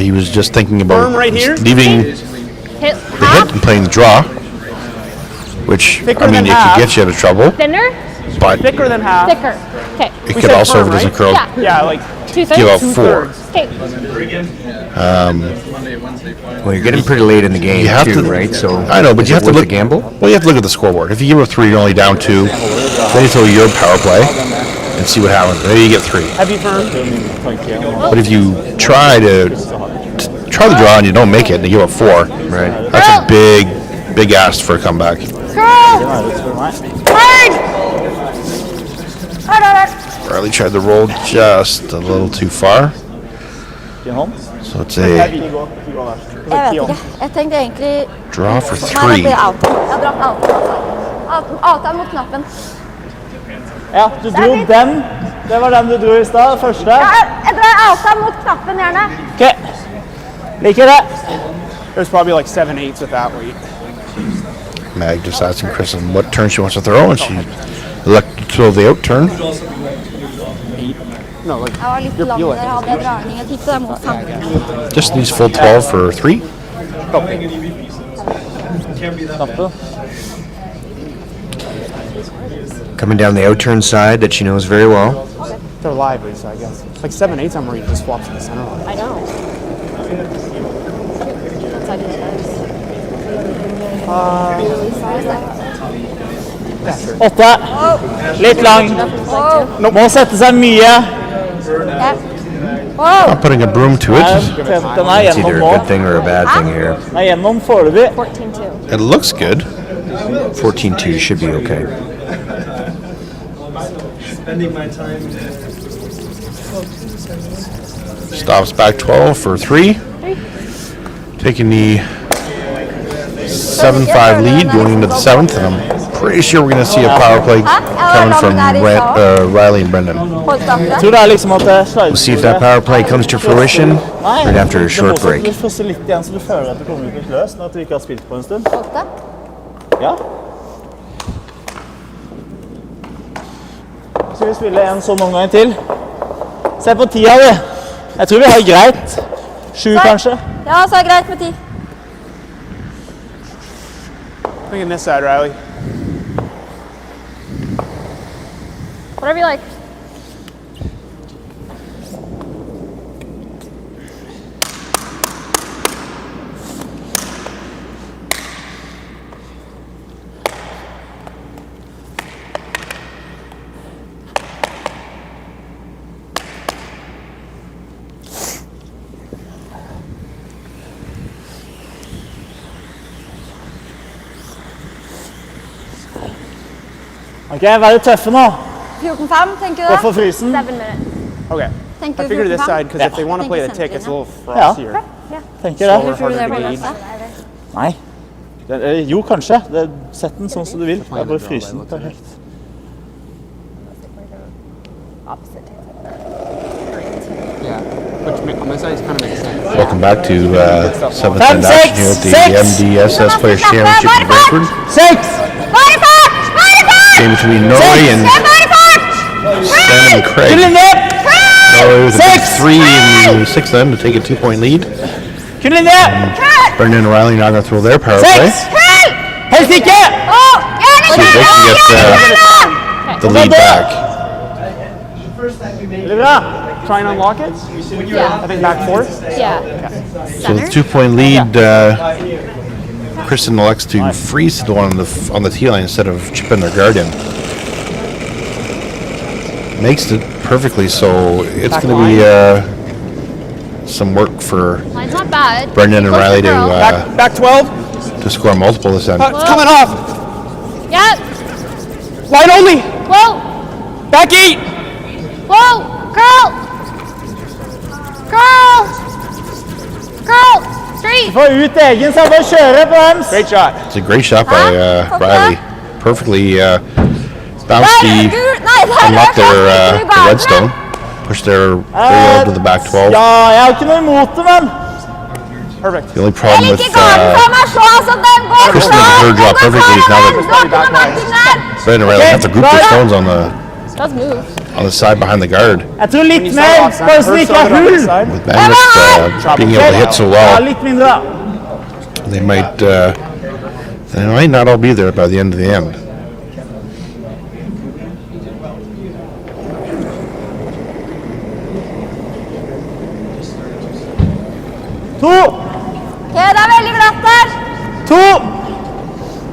He was just thinking about Firm right here? leaving Hit the hit and playing the draw, which, Thicker I mean, than it could half. get you out of trouble, Thinner? but thicker than half. Thicker. Okay. it We could said also, if firm, it doesn't right? curl, Yeah. Yeah, like 2/3? give out 4. 2/3. Okay. well, you're getting pretty late in the game You have too, to, right? So I know, but is you it have to worth look. the gamble. Well, you have to look at the scoreboard. If you give a 3, you're only down 2. Then you throw your power play and see what happens. Maybe you get 3. Heavy firm. But if you try the draw and you don't make it and you give up 4, Right. that's a big ask for a comeback. Hard! Hard. Riley tried to roll just a little too far, so it's a Heavy. Jeg vet ikke. Jeg tenkte egentlig... draw for Nei, 3. det blir out. Jeg drar out. Out er mot knappen. Ja, du dro den. Det var den du dro i stad, første. Jeg drar out mot knappen, gjerne. Ok. Liker det. There's probably like 7/8 with that weight. Mag just asking Kristen what turn she wants to throw, and she elected to throw the out turn. No, like Jeg var litt lang der, jeg hadde dragning. Jeg tippet deg mot 15. Just needs full 12 for 3. Knappe. Coming down the out-turn side that she knows very well. they're live, Lisa, I guess. Like 7/8 I'm where you just swap to the center line. I know. Yeah, sure. 8. Litt lang. Må sette seg mye. I'm putting a broom to it. Den er It's gjennom either nå. a good thing or a bad thing here. Den er gjennom foreløpig. 14-2. It looks good. 14-2 should be okay. Stops back 12 for 3. Taking the 7-5 lead going into the 7th, and I'm pretty sure we're going to see a power play coming from Riley and Brendan. Hold Jeg startet. tror det er liksom at det We'll see if that power play comes to fruition right after a short break. Du får se litt igjen så du føler at du kommer ut litt løs når du ikke har spilt på en stund. Holdt. Ja. Så vi spiller en sånn omgang til. Se på tida di. Jeg tror vi har greit. 7 kanskje. Ja, så er det greit med 10. Look at this side, Riley. Whatever you like. Ok, vær tøffe nå. 14-5, tenker Gå for du? frysen. 7 minutes. Okay. Tenker I du figured this 14-5? side because if they want to play the tick, it's a little frostier. Tenker det. Slower, harder to det gauge. Nei. Jo, kanskje. Sett den sånn som du vil. Jeg bare fryse den perfekt. Opposite. Yeah. Which on my side kind of makes sense. Welcome back to 7th Five, end action here at the six. MDSS Players Championship in Brentford. 6! Bare fart! Bare fart! Game between Norway and Bare fart! Sandham and Til Craig. linje! Norway with a big Six. 3 in the 6th end to take a 2-point lead. Kun linje! Brendan and Riley not going to throw their power play. 6! Følg! Helst ikke! Og gjerne See if they can get the lead back. Veldig bra. Try and unlock it. Yeah. I think back 4. Yeah. So the 2-point lead, Kristen elects to freeze the one on the tee line instead of chipping their guard in. Makes it perfectly, so it's going to be some work for Line's not bad. Brendan and Close Riley the girl. Back 12. to score multiple this end. It's coming off. Yeah. Line only. Whoa. Back 8. Whoa. Girl. Girl. Girl. Straight. Få ut egen, så bare kjøre på dem. Great shot. It's a great shot by Riley. Perfectly bounced the unlocked their redstone, pushed their rail to the back 12. Ja, jeg har ikke noe imot det, men Perfect. The only problem with garden fra meg, så altså, den går Kristen and her drop perfectly is now that Brendan and Riley have to group their stones Does move. on the side behind the guard, jeg tror litt mer, bare så det ikke er hull. with Magnus being able to hit so Ja, well. litt mindre da. They might not all be there by the end of the end. To, Ok, det er veldig glatt der. 2,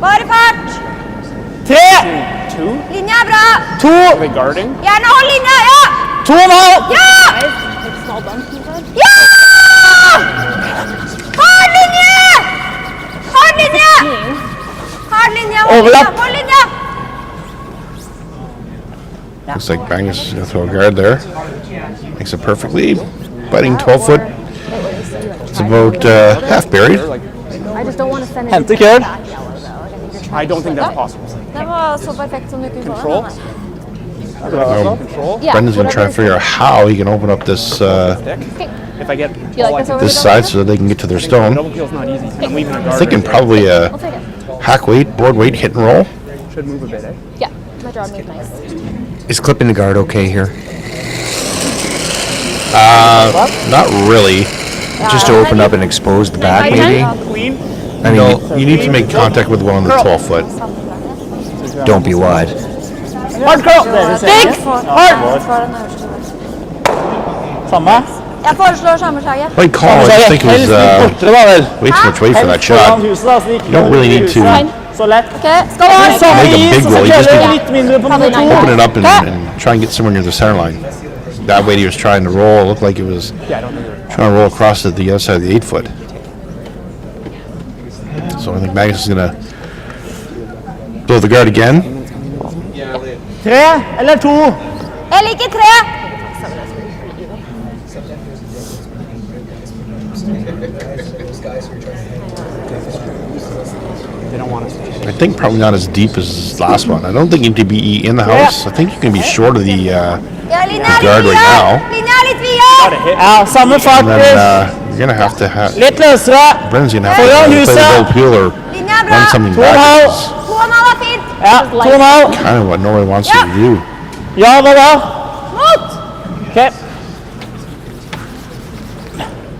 Bare fart. 3, Linja er bra. 2, Are they guarding? Gjerne hold linja, ja! 2,5. Ja! Like small bump inside. Ja! Hard linje! Hard linje! Hard linje, hold linja, Overlapp. hold linja. Looks like Magnus is going to throw a guard there. Makes it perfectly. Biting 12 foot. It's about half buried. I just don't want to send it Hente curl. back yellow though. Like, I think you're trying I don't think that's possible. Det var så perfekt som du kunne få Control. det. Control. Yeah, Brendan's going to try whatever to figure out how he can open up this Stick. If I get You like all I this can- over this the side so that they can get to their stone. Double peel's not easy. I'm leaving a guard. Thinking right there. probably a I'll take it. hack weight, board weight, hit and roll. Should move a bit, eh? Yeah, my jaw moved nice. Is clipping the guard okay here? Not really. Just to open up and expose the back, Right maybe? hand? Clean. I mean, No, you need to make contact with the one on the 12 foot. don't be wide. Hard curl. Dere ser det. Hard. Samme. Jeg foreslår samme slaget. Played call, I just think it was Helst litt kortere da vel. way too much weight for that Helst foran shot. huset da, så det ikke You don't really need to så lett. Ok, skal vi ha Samme Make a is, big og så roll, you just kjører need- litt mindre på nummer 2. open it up and try and get somewhere near the center line. That way he was trying to roll. It looked like he was Yeah, I don't think they're. trying to roll across to the other side of the 8 foot. So I think Magnus is going to blow the guard again. 3 eller 2. Jeg liker 3. They don't want us to. I think probably not as deep as his last one. I don't think you need to be in the house. I think you can be short of the Ja, linja er guard litt right videre. now. Linja er litt videre. Ja, samme And fart. then you're going to have to have... Litt løsere. Brendan's going to have to Foran play the huset. double peel or Linja er bra. run something 2,5. back. Which is 2,5 var fint. Ja, 2,5. kind of what Norway wants you to do. Ja, hva da? Mot. Ok.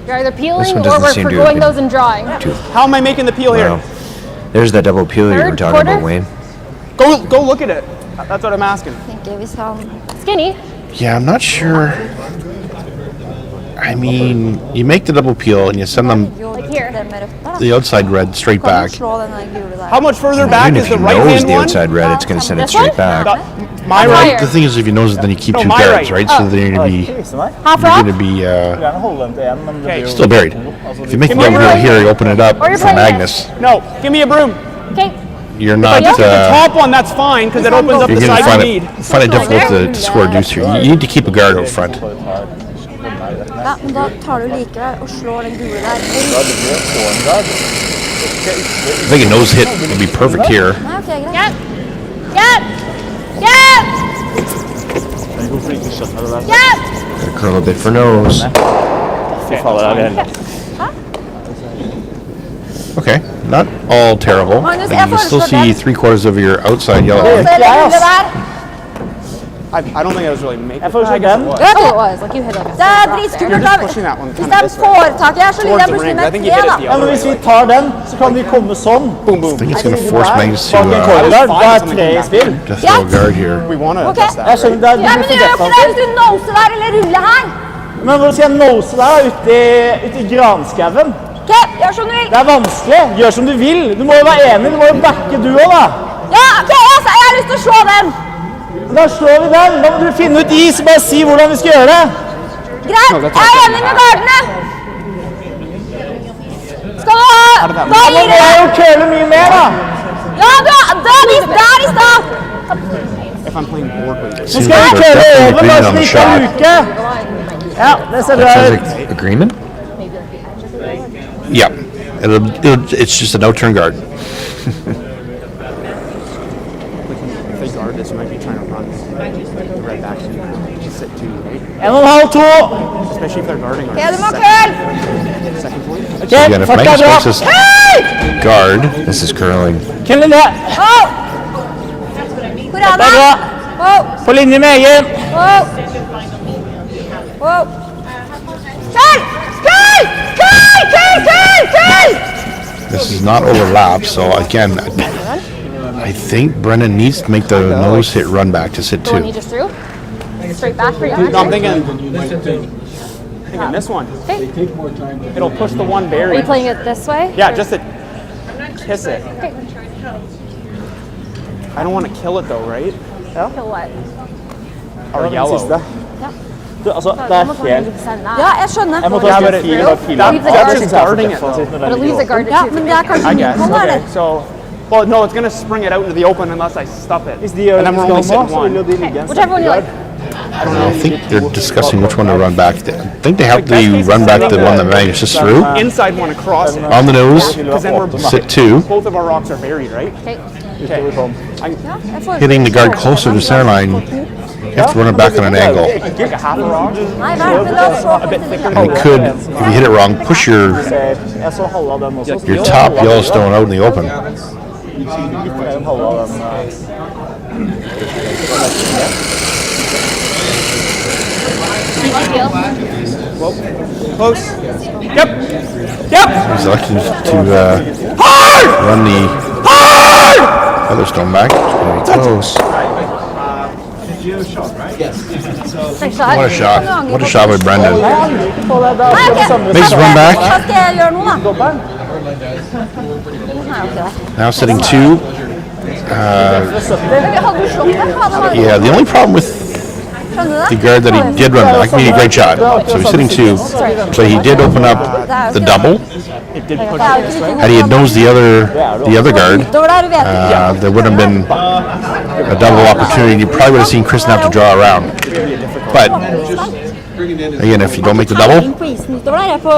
You're either peeling This one or doesn't we're seem to forgoing have those and drawing. How am I making the peel here? Wow. There's that double peel you were Third talking quarter? about, Wayne. Go look at it. That's what I'm asking. Tenker hvis han... Skinny. Yeah, I'm not sure. I mean, you make the double peel and you send them Like here. Det med rødt der, da. the outside red straight Kan du back. slå den der gule der? How much further back Even is if the he right knows hand the one? outside red, it's going to send it This one? straight back. My Higher. right. The thing is, if you nose it, then you keep No, two my guards, right. right? So then you're going to be Half you're rock. going to be Gjerne holde den til en, men det blir jo... still buried. If you make the Come double here. peel here, you open it up Or you're for playing Magnus. No, give me a broom. Okay. you're If I not. just get the top one, that's fine because it opens up You're the going to side find you need. find it difficult to score a deuce here. You need to keep a guard out front. Ja, men da tar du likevel og slår den gule der. I think a nose hit would be perfect here. Nei, ok, greit. Get! Get! Get! Get! Gotta curl a bit for nose. Okay, not all terrible. Magnus, And jeg you still foreslår see den. 3/4 of your outside yellow line. Så det gule der. I don't think I was really making Jeg får I se guess it den. was. Vet du, It was like you hit like a det er drop dritskummelt. You're da. just pushing that one Hvis kind de of this får way. tak i her, så ligger Towards de the plutselig ring. I med think you 3, hit it da. the Ja, other men way. hvis vi tar den, så kan vi komme sånn. Boom, boom. I think it's going to force Magnus to, Bak en corridor, da er 3 i spill. to throw a guard here. We want to Ok. adjust that, Jeg right? skjønner, det er Ja, men det gjør jo ikke det hvis du noser der eller ruller her. Men hvor skal jeg nose deg ute i granskauen? Ok, gjør som du vil. Det er vanskelig. Gjør som du vil. Du må jo være enig. Du må jo backe du òg, da. Ja, ok, jeg har lyst til å slå den. Da slår vi den. Da må du finne ut is og bare si hvordan vi skal gjøre det. Greit, jeg er enig med gardene. Skal du ha... Da Da må gir jeg jeg... jo køle mye mer, da. Ja, da er der i stad. If I'm playing board weight. Nå Seems skal like vi they're køle definitely over, bare agreeing så on det the ikke er shot. luke. Ja, det ser bra Sounds ut. like agreement? Yeah, it's just an out-turn guard. If they guard this, you might be trying to run the red back and sit too, right? 1,5-2. Especially if they're guarding our Ok, du må køle. second point. Ok, Again, if fuck Magnus deg bra. makes this guard, This is curling. Kølle ned. Oh. Hvor er Det er bra. den? Oh. På linje med Egil. Oh. Oh. Køl! Køl! Køl! Køl! Køl! Køl! this is not overlap, so again, I think Brennan needs to make the nose hit run back to sit The one two. you just threw? Straight back for your No, I'm hand? thinking this one. Okay. It'll push the one Are you buried. playing it this way? Yeah, just to kiss it. Okay. I don't want to kill it though, right? Kill what? Or yellow. Du, altså, det You er almost want to helt... do the side now. Ja, jeg skjønner. Jeg må ta Yeah, en but it, fire bak filen. that's just guarding it though. But it leaves a guard Ja, men det er kanskje I min guess. hånd, Okay. eller? So, well, no, it's gonna spring it out into the open unless I stuff it. Hvis de gjør And det then de we're only skal nå, sitting så vil jo one. de ligge en Whichever one you like. I think they're discussing which one to run back. I think they have to run back the one that Magnus just threw. Inside one across it. On the nose, Because then we're sit two, both of our rocks are buried, right? Okay. Okay. Ja, jeg får... hitting the guard closer to center line. You have to run it back on an angle. Like a half a rock. Nei, vent, la oss se på det. And you could, if you hit it wrong, push Jeg så halve av den også. så your top Yellowstone out in the open. litt mer enn halve av den. Close. Yep. Yep. He's elected to run the other stone back. Close. Nice shot. What a shot. What a shot by Brendan. Få deg da, Nei, så ok. det samme. Makes run back. Hva skal jeg gjøre nå, da? Dobbelen. Nei, ok, det. Now sitting two. Hadde du slått den? Faen, Yeah, the only problem with skjønner the du det? guard that he did run back, I mean, a great shot. So he's sitting two. So he did open up the double. Det er jo ikke like Had he had nosed the other guard, utover der, du vet ikke. there would have been a double opportunity. You probably would have seen Kristen have to draw around. But again, if you don't make the double, På isen utover der, jeg er på...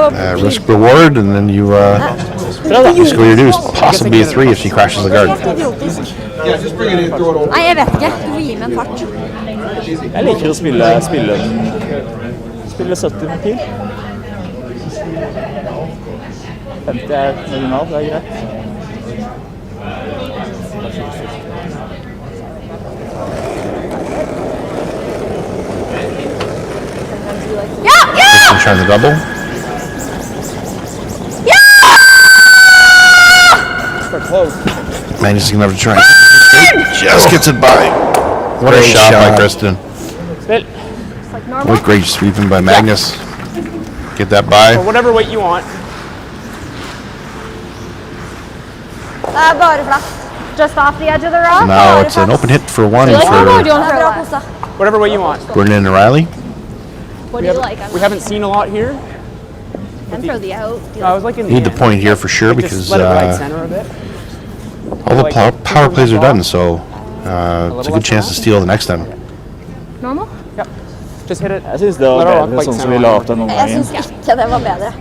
risk reward, and then you score your dues. Possibly a three if she crashes the guard. Helt idiotisk. Nei, jeg vet ikke. Du får gi meg en fart. Jeg liker å spille 70 med pil. 50 er marginal, det er greit. Ja! Ja! Kristen trying the double. They're close. Magnus is gonna have to try. Just gets it by. What a Great shot by shot. Kristen. Spill. Like normal. What great sweeping by Magnus. Get that by. Or whatever weight you want. Det er bare flatt. Just off the edge of the rock? Now it's an open hit for one Do you like normal or do you for want Det to er bra throw less? kose. Whatever weight you want. Brendan and Riley. What do you like? We haven't seen a lot here. And throw the out. Do you I was like in Need the end. point here for sure Just because let it ride center a bit. All the power plays are done, so it's a good chance to steal the next time. Normal? Yep. Just hit it. Jeg synes det var Let her rock bedre like sånn som center vi line. la opp den noen Jeg gangen. syns ikke det var bedre.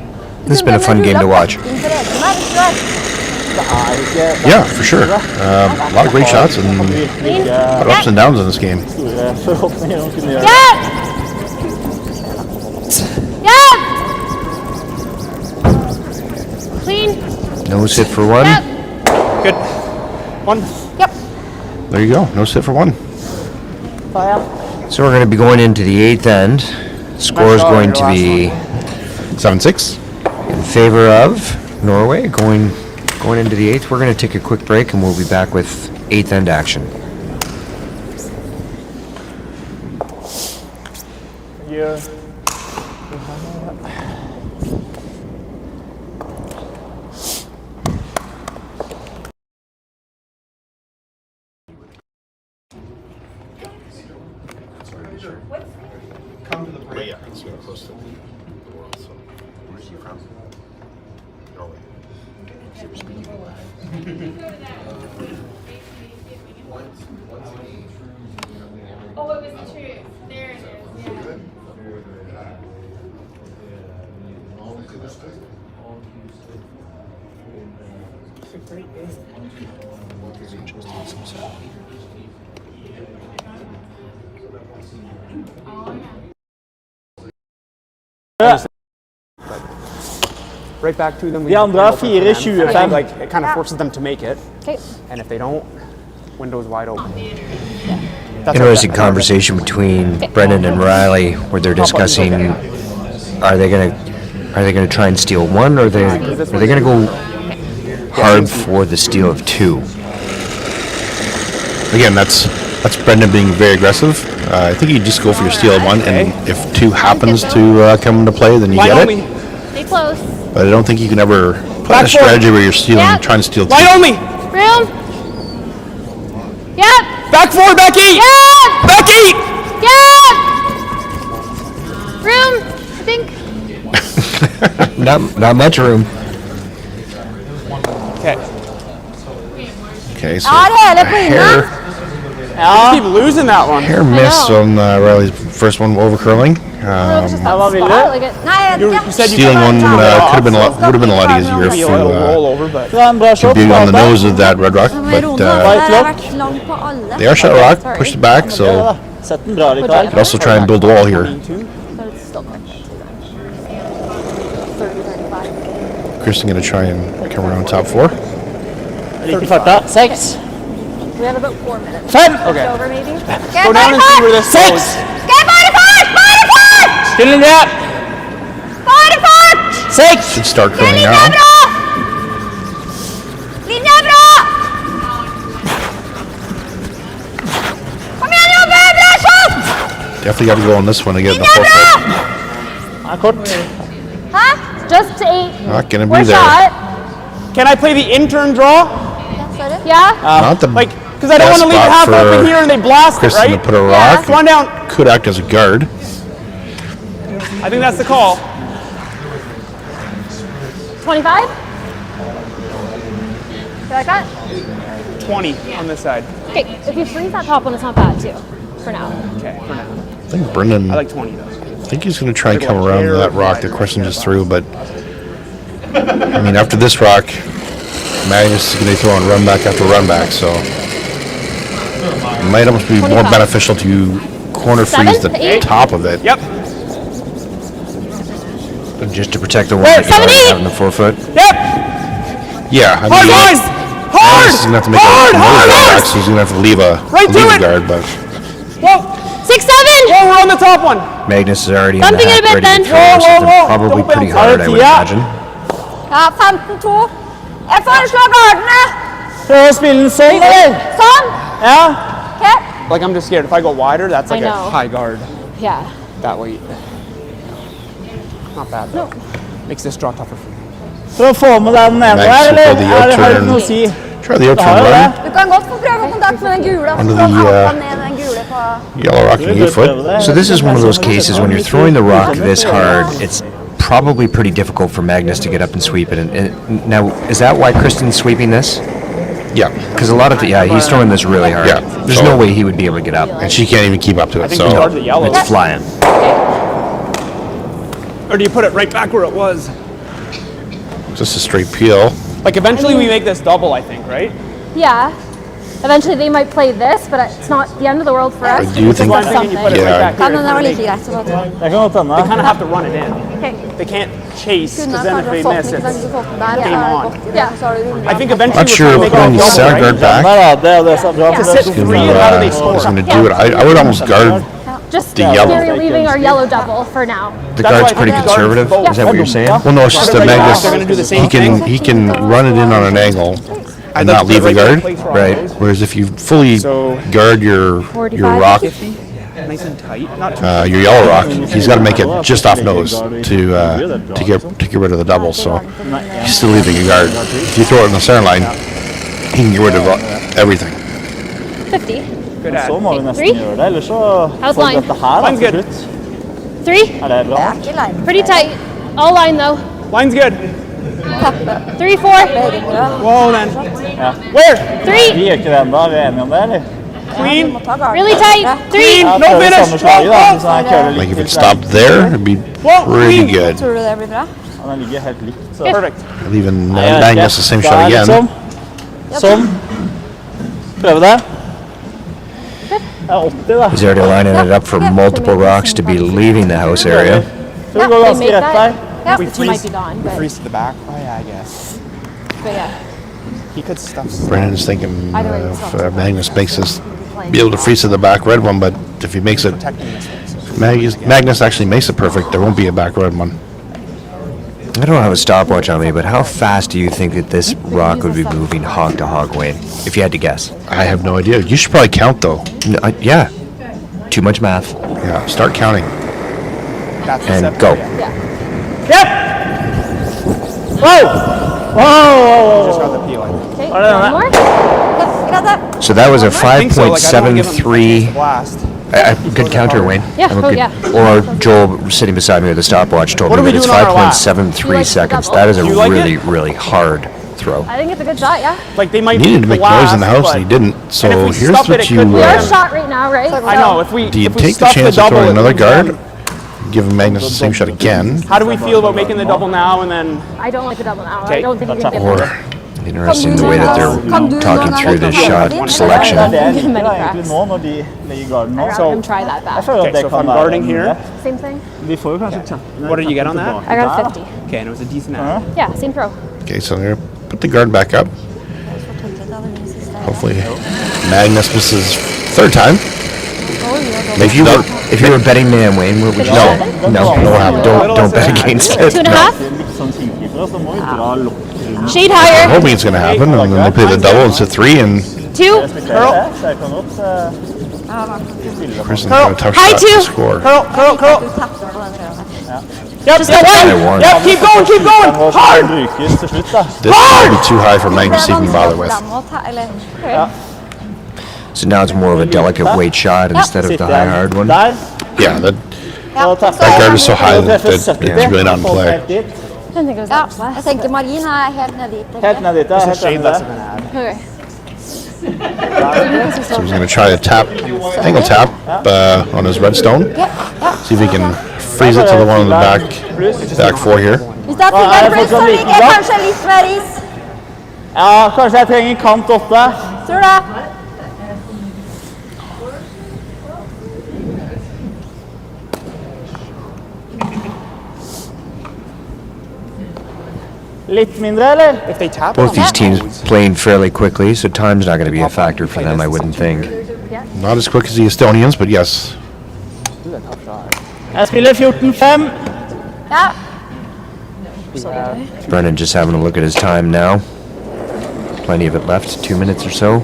This has been a fun game to watch. Yeah, for sure. A lot of great shots and a lot of ups and downs in this game. Forhåpninger de kunne gjøre. Hjelp! Hjelp! Clean. No sit for one. Yep. Good. One. Yep. There you go. No sit for one. So we're going to be going into the 8th end. Score is going to be 7-6. in favor of Norway. Going into the 8th. We're going to take a quick break and we'll be back with 8th end action. Yeah. Oh, it was the truth. There it is. Yeah. Right back to them. De andre har 4-25. Like it kind of forces them to make it, Okay. and if they don't, window's wide open. That's Interesting our- conversation between Brendan and Riley where they're discussing are they going to try and steal one or are they going to go hard for the steal of two? Again, that's Brendan being very aggressive. I think you just go for your steal one, and if two happens to come into play, then you Line get only. it. Stay close. But I don't think you can ever put Back in a strategy where you're stealing, Yeah. trying to steal two. Line only. Room. Yep. Back four. Back eight. Yep. Back eight. Yep. Room. I think. Not much room. Okay. Okay, so Ja, det är det på hair, innan. Keep losing that one. hair miss know. on Riley's first one over curling. Vad vill du? Like it. Nej, jag You said you Stealing one could would have been a lot easier maybe if a little you roll over, but Det var en bra shot. be on the Bra. nose of that red rock. Men But Rona, Right det har lock. vært lang på alle. they are shot rock, Sorry. pushed it back, so Ja, sett den bra likevel. could also try and build the wall here. But it's still not 30-35. Kristen going to try and come around top four. Like farta. 6. We have about 4 minutes. 5. okay. Over maybe. Skal Go jeg down bare and see where fart? this 6. goes. Skal jeg bare fart? Bare fart! Til linje. Bare fart! 6. Should start curling Linja now. er bra! Linja er bra! Kom igjen, Jobbe! Bra shot! Definitely got to go on this one to get in the Linja er full bra! foot. Ja, kort. Hæ? Just to 8. Not going to One be there. shot. Can I play the intern draw? Sorry. Yeah. Not the Like, because I don't want best to leave it spot half for open here and they blast it, Kristen to right? put a rock. One down. Could act as a guard. I think that's the call. 25. You like that? 20 on this side. Okay. If you freeze that top one, it's not bad too. For now. Okay, for now. I think Brendan. I like 20 though. I think he's going to try and come around that rock that Kristen just threw, but I mean, after this rock, Magnus is going to throw on run back after run back, so it might almost be more 25. beneficial to corner freeze the 7, 8. top of it. Yep. Just to protect the one that you already have in the forefoot. Yep. Yeah, I Hard mean, line. Hard. Magnus is going to have to make Hard. another Hard. run back, Hard. so he's going to have to leave a Right to it. guard, but Whoa. 6, 7. Whoa, we're on the top one. Magnus is already in Bumping the it a hack, bit ready then. to throw Whoa, something whoa, whoa. probably Don't pretty bounce hard, out. I would Yeah. imagine. Ja, 15-2. Jeg foreslår gardene. Prøv å spille den 6. Sånn. Ja. Okay. Like I'm just scared. If I go wider, that's like I a know. high guard. Yeah. That weight. Not bad though. Makes this draw tougher for me. For å få med den ene Magnus her, will eller? go the Har det outturn. noe å si? try the Det outturn har jo run. det. Du kan godt få prøve kontakt med den gule. Under Så the, hoppa ned den gule på... Yellow rock and 8 foot. So this is one of those cases when you're throwing the rock this hard, it's probably pretty difficult for Magnus to get up and sweep it. And now, is that why Kristen's sweeping this? Yeah. Because a lot of he's throwing this really hard. Yeah. There's So- no way he would be able to get up. And she can't even keep up to I it. think So we started the yellow. It's flying. Or do you put it right back where it was? just a straight peel. Like eventually we make this double, I think, right? Yeah. Eventually they might play this, but it's not the end of the world for us. do you think- That's why I'm thinking you put it Yeah. right back Kan here. den være like greit så godt. Det kan godt hende. They kind of have to run it in. Okay. They can't chase, Kunne because then if kanskje they fått miss, den, ikke sant? it's Du får den der, og så game er det on. godt i det, Yeah. og så har du rullet I think den. eventually Not we're sure trying to make putting it the all center double, guard right? back Nei da, det er det som er bra. For Six, det three, and how do they score? Who's going to do it? I would almost guard. Just The yellow. we're leaving our yellow double for now. The That's why guard's I pretty think the guard conservative. both- Is that what you're saying? Well, no, it's just the They're Magnus. gonna do the same He can run it in on an angle and not leave the guard. Right. Whereas if you fully So- guard your 45. rock, 50, nice and tight. Not too your yellow rock, he's got to make it just off nose to get rid of the double. So he's still leaving a guard. If you throw it in the center line, he can get rid of everything. 50. good Så at. må vi nesten Three? gjøre det, ellers så How's får vi line? dette her da, Line's til good. slutt. 3. Er det bra? Det er ikke lime. Pretty tight. All line though. Line's good. 3, 4. Whoa, then. Where? 3. Vi gjør ikke det enda, vi er enige om det, eller? Clean. Really tight. 3. Ja, No prøver finish. samme slaget da, Whoa, hvis han køler litt Like if til it seg. stopped there, it'd be pretty good. Tror du det blir bra? Ja, den ligger helt likt, så. Perfect. Leaving Nei, jeg vet ikke. Magnus the same Da shot er det again. Sånn. Sånn. Prøve det. Det er 80 da. He's already lining it up for multiple rocks to be leaving the house area. Så det går They ganske make rett der. that. We But you might freeze, be gone, we but, freeze to the back. Oh yeah, I guess. but yeah. He could stuff. Brandon's thinking Either way, it's if not Magnus makes this, be able to freeze to the back red one, but if he makes it, Magnus actually makes it perfect, there won't be a back red one. I don't have a stopwatch on me, but how fast do you think that this rock would be moving hog to hog, Wayne? If you had to guess. I have no idea. You should probably count though. Yeah. Too much math. Yeah, start counting. That's the And set. go. Yep! Wow! Wow! Just got the peel. I think. Okay, Are they on one more. Greit det. So that was a I think so. Like, I don't wanna give him a 5.73. blast. Good counter, Wayne. Yeah, I'm a oh, good- yeah. Or Joel sitting beside me with a stopwatch told What me are we that it's doing on our last? 5.73 You like the seconds. double? That is a You like really, it? really hard throw. I think it's a good shot, yeah. Like they might He needed to make blast, noise in the house but- and he didn't. So and if we here's stuff what it you. could We are land. shot right now, right? I know. If we Do you if we take the stuff chance of double, throwing it another moves guard? in. Give Magnus the same shot again. How do we feel about making the double now and then? I don't like the double now. Okay. I don't think you can get Or interesting the way that they're talking through this shot Det er selection. det jeg Many liker da, cracks. egentlig nå, når de legger garden nå. I'd rather him try that Jeg back. føler at Okay, det so if kan I'm være guarding en here, mulighet. Same thing. Vi får jo kanskje What did you get on that? I got a 50. Okay, and it was a decent ad. Yeah, same throw. Okay, so I'm gonna put the guard back up. Hopefully, Magnus misses third time. If you were a betting man, Wayne, what would you say? No, don't bet against it. 2.5. Det er litt sånn sinkkeeper, så må vi dra lokket. Shade higher. Hoping it's gonna happen, and then they play the double and sit three, and 2. Så jeg kan godt Kristen's got a tough High shot two. to score. Curl. Du tapte på den røde. Yep, Just got one. I won. Yep, keep going, keep going. hard! Hard. Brukes til slutt da. This might be too high for Magnus to even bother with. Den må ta, eller... So now it's more of a delicate weight shot instead of the high hard one. Der. Yeah, that Ja, that guard is so high Og that treffer it's 70. really not in Folk play. helt dit. I didn't think it was Ja, that much jeg less. tenker margin er helt ned dit. Helt ned dit, ja. It's a Helt shade ned less der. of an ad. Okay. So he's gonna try to tap, angle tap on his redstone. See if he can freeze it to the one on the back four here. Hvis det er Hva er det fingerbruk, for så sånn ligger liten kanskje litt mer is. Ja, kanskje jeg trenger kant 8. Tror det. Litt mindre, eller? If they tap Both it, these teams playing fairly quickly, so time's not going to be a factor for them, I wouldn't think. Not as quick as the Estonians, but yes. Jeg spiller 14-5. Ja. Brennan just having a look at his time now. Plenty of it left, 2 minutes or so.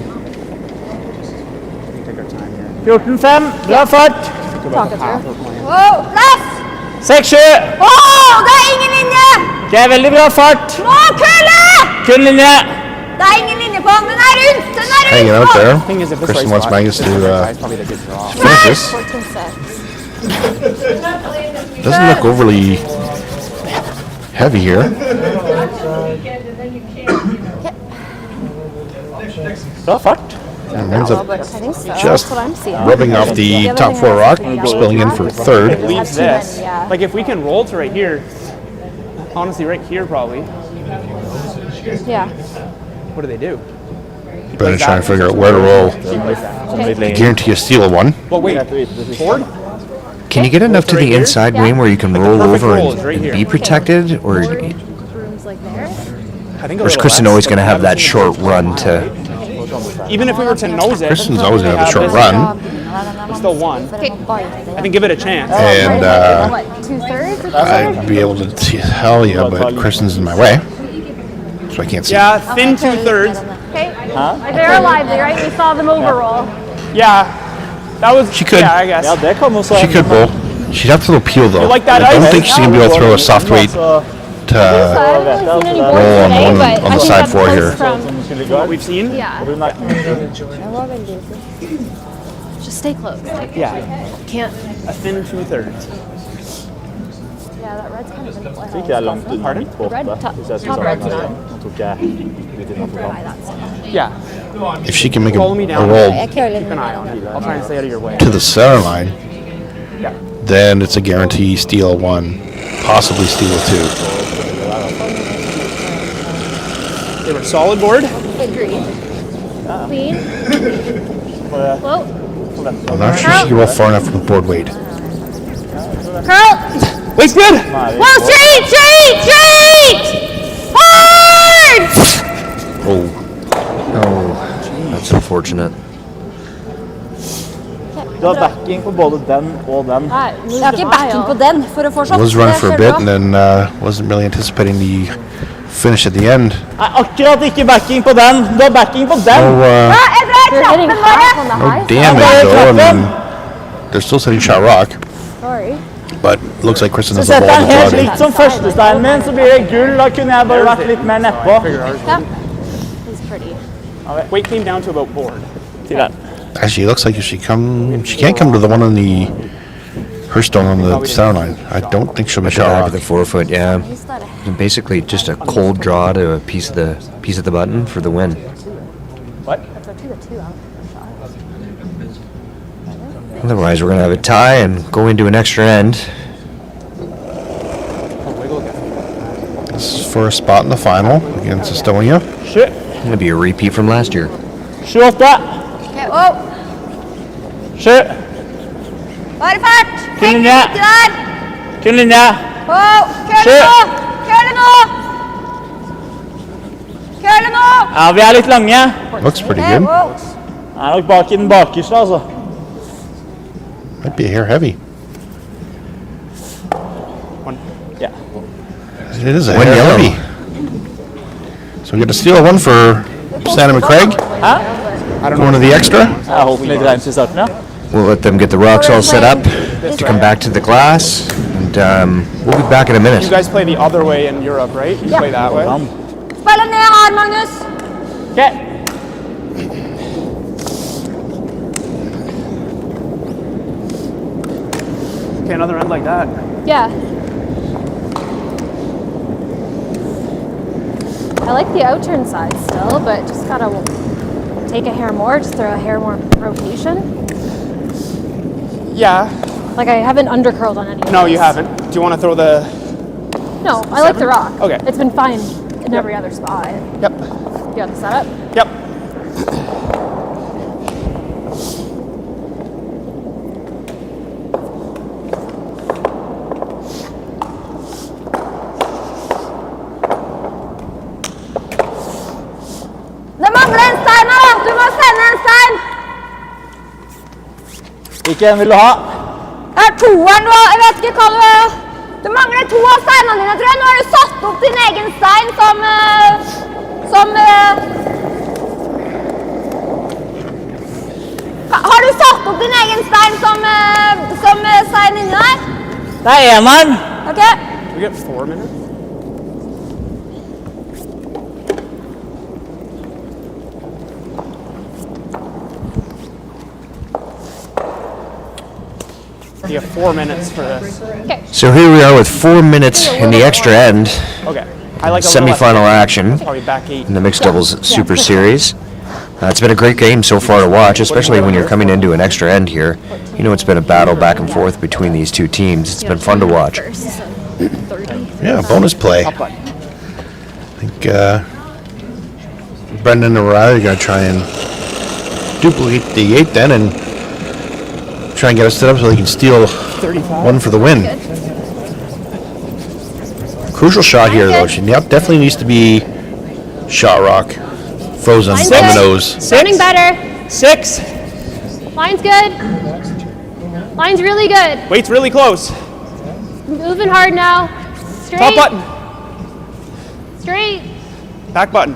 14-5. Bra fart. Wow, plass! 6-7. Åh, det er ingen linje! Det er veldig bra fart. Må kølle! Kun linje. Det er ingen linje på den, den er rundt, den er rundt! Hanging out there. thing is, if this Kristen race wants lasts, Magnus to it's probably the good draw. finish this. 14-6. Doesn't look overly heavy here. Bra fart. And ends up I think so. just That's what I'm seeing. rubbing off the top four rock, spilling in for third. Leaves too many, this. yeah. Like if we can roll to right here, honestly, right here probably. Yeah. What do they do? Better trying to figure out where to roll. Okay. Guarantee a steal one. Well, wait. Board? Can you get enough to the inside, Wayne, where you can roll perfect over roll and, is right and here. be protected? Or Rooms like there. I think a or is little Kristen less. always going to have that short run to... Even if we were to nose it, Kristen's always going to have a short run. still one. I think give it a chance. And What, 2/3 or something? I'd be able to tell you, but Kristen's in my way. So I can't see. Yeah, thin 2/3. Okay. They're lively, right? We saw them overroll. Yeah, that was. She could. Yeah, I guess. Ja, det kommer så. She could bowl. She'd have to throw peel though. You like that I don't ice? think she's going to be able to throw a soft weight Så, to I haven't really seen any boards roll on today, the- but on I the think side that's four close here. from. som skulle gå. What we've seen. Yeah. Hun er- Just stay close. Yeah, Can't. a thin 2/3. Yeah, that red's kind of in play. Fikk jeg langt unna Pardon? midt på Red åtte, top- hvis jeg skulle top sagt red's det. not. Nå tok jeg litt innenfor Try banen. that stuff. Yeah, if she can make follow me a down. roll I care a little Keep an eye on it. I'll try and stay out of your way. to the center line, Yeah. then it's a guarantee steal one, possibly steal two. They were solid board. Agreed. Clean. Float. I'm not sure she can roll far enough from the board weight. Curl. Wait's good. Whoa, straight, straight, straight! Hard! Oh, Oh, that's unfortunate. Du har backing på både den og den. Jeg har ikke backing på den for å få shot. was running Det for a ser bit bra. and then wasn't really anticipating the finish at the end. Nei, akkurat ikke backing på den. Du har backing på den. No, Ja, jeg drar You're hitting trappen half bare. on the no high side. damage though, and then they're still setting shot rock, Sorry. but looks like Kristen Så has a setter ball han helt majority. likt som førstesteinen min, så blir det gull. Da kunne jeg bare vært litt mer nedpå. Yeah. He's pretty. Weight came down to about board. Til den. Actually, it looks like if she can't come to the one on the her stone on the center line. I don't think she'll be The shot back rock. of the forefoot, yeah. He's not a And basically just a cold draw to a piece of the button for the win. What? That's a 2-2 out. Otherwise, we're going to have a tie and go into an extra end. This is for a spot in the final against Estonia. Sju, Going to be a repeat from last year. 7-8. Ok, wow. 7. Bare fart. Kun linje. Ikke der. Kun linje. Wow. Kør det nå. Kør det nå. Kør det nå. Ja, vi er litt lange. Looks pretty Ok, good. wow. Jeg er nok bak i den bakerste, altså. Might be a hair heavy. Ja. It is a One hair yellow. heavy. So we get to steal one for Sandham and Craig. Going to the extra. Jeg holdt den litt reint i starten, ja. We'll let them get the rocks all set up to come back to the glass, and we'll be back in a You minute. guys play the other way in Europe, right? You play that way. Spiller ned her, Magnus. Ok. Okay, another end like that. Yeah. I like the outturn side still, but just gotta take a hair more, just throw a hair more rotation. Yeah. Like I haven't undercurled on any of No, these. you haven't. Do you want to throw the? No, I like the rock. Okay. It's been fine in every other spot. Yep. You got the setup? Yep. Det mangler en stein her, da. Du må sende en stein. Hvilken vil du ha? Jeg har toeren, du har. Jeg vet ikke hva du har. Du mangler to av steinene dine, tror jeg. Nå har du satt opp din egen stein som Har du satt opp din egen stein som stein inni der? Det er eneren. Ok. We get 4 minutes. You have 4 minutes for this. So here we are with 4 minutes in the extra end, Okay. I like a little semifinal less- action Probably back 8. in the mixed doubles super series. It's been a great game so far to watch, especially when you're coming into an extra end here. You know, it's been a battle back and forth between these two teams. It's been fun to watch. Yeah, bonus play. Up button. I think Brendan and Riley are going to try and duplicate the 8 then and try and get us set up so they can steal 35. one for the win. Crucial shot here, though. Yep, definitely needs to be shot rock. Frozen on the nose. Turning better. 6. Line's good. Line's really good. Weight's really close. Moving hard now. Straight. Top button. Straight. Back button.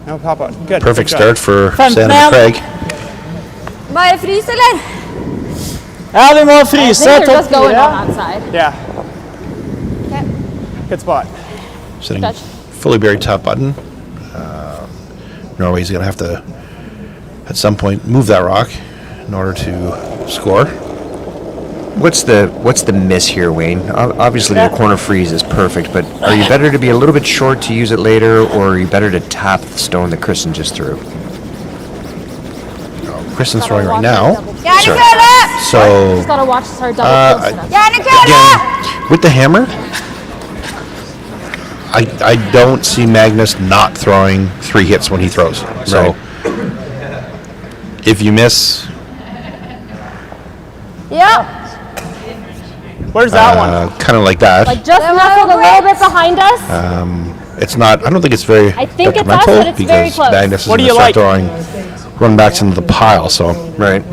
No, top button. Good. Perfect Good job. start for Femten. Sandham Craig. Bare frys, eller? Ja, vi må I fryse. think they're Topp just going 4. on that side. Yeah. Okay. Good spot. Sitting Touch. fully buried top button. Norway's going to have to, at some point, move that rock in order to score. What's the miss here, Wayne? Obviously, the corner freeze is perfect, but are you better to be a little bit short to use it later, or are you better to tap the stone that Kristen just threw? Kristen's throwing right now. Gjerne Sorry. køle! So, Just gotta watch her double close enough. Gjerne køle! again, with the hammer, I don't see Magnus not throwing 3 hits when he throws. So, if you miss, Ja. Where's that one? kind of like that, Like just nestled a little bit behind us. it's not. I don't think it's very I think it's us, detrimental but it's very because close. Magnus is What do going to you start like? throwing runbacks into the pile. So, Right.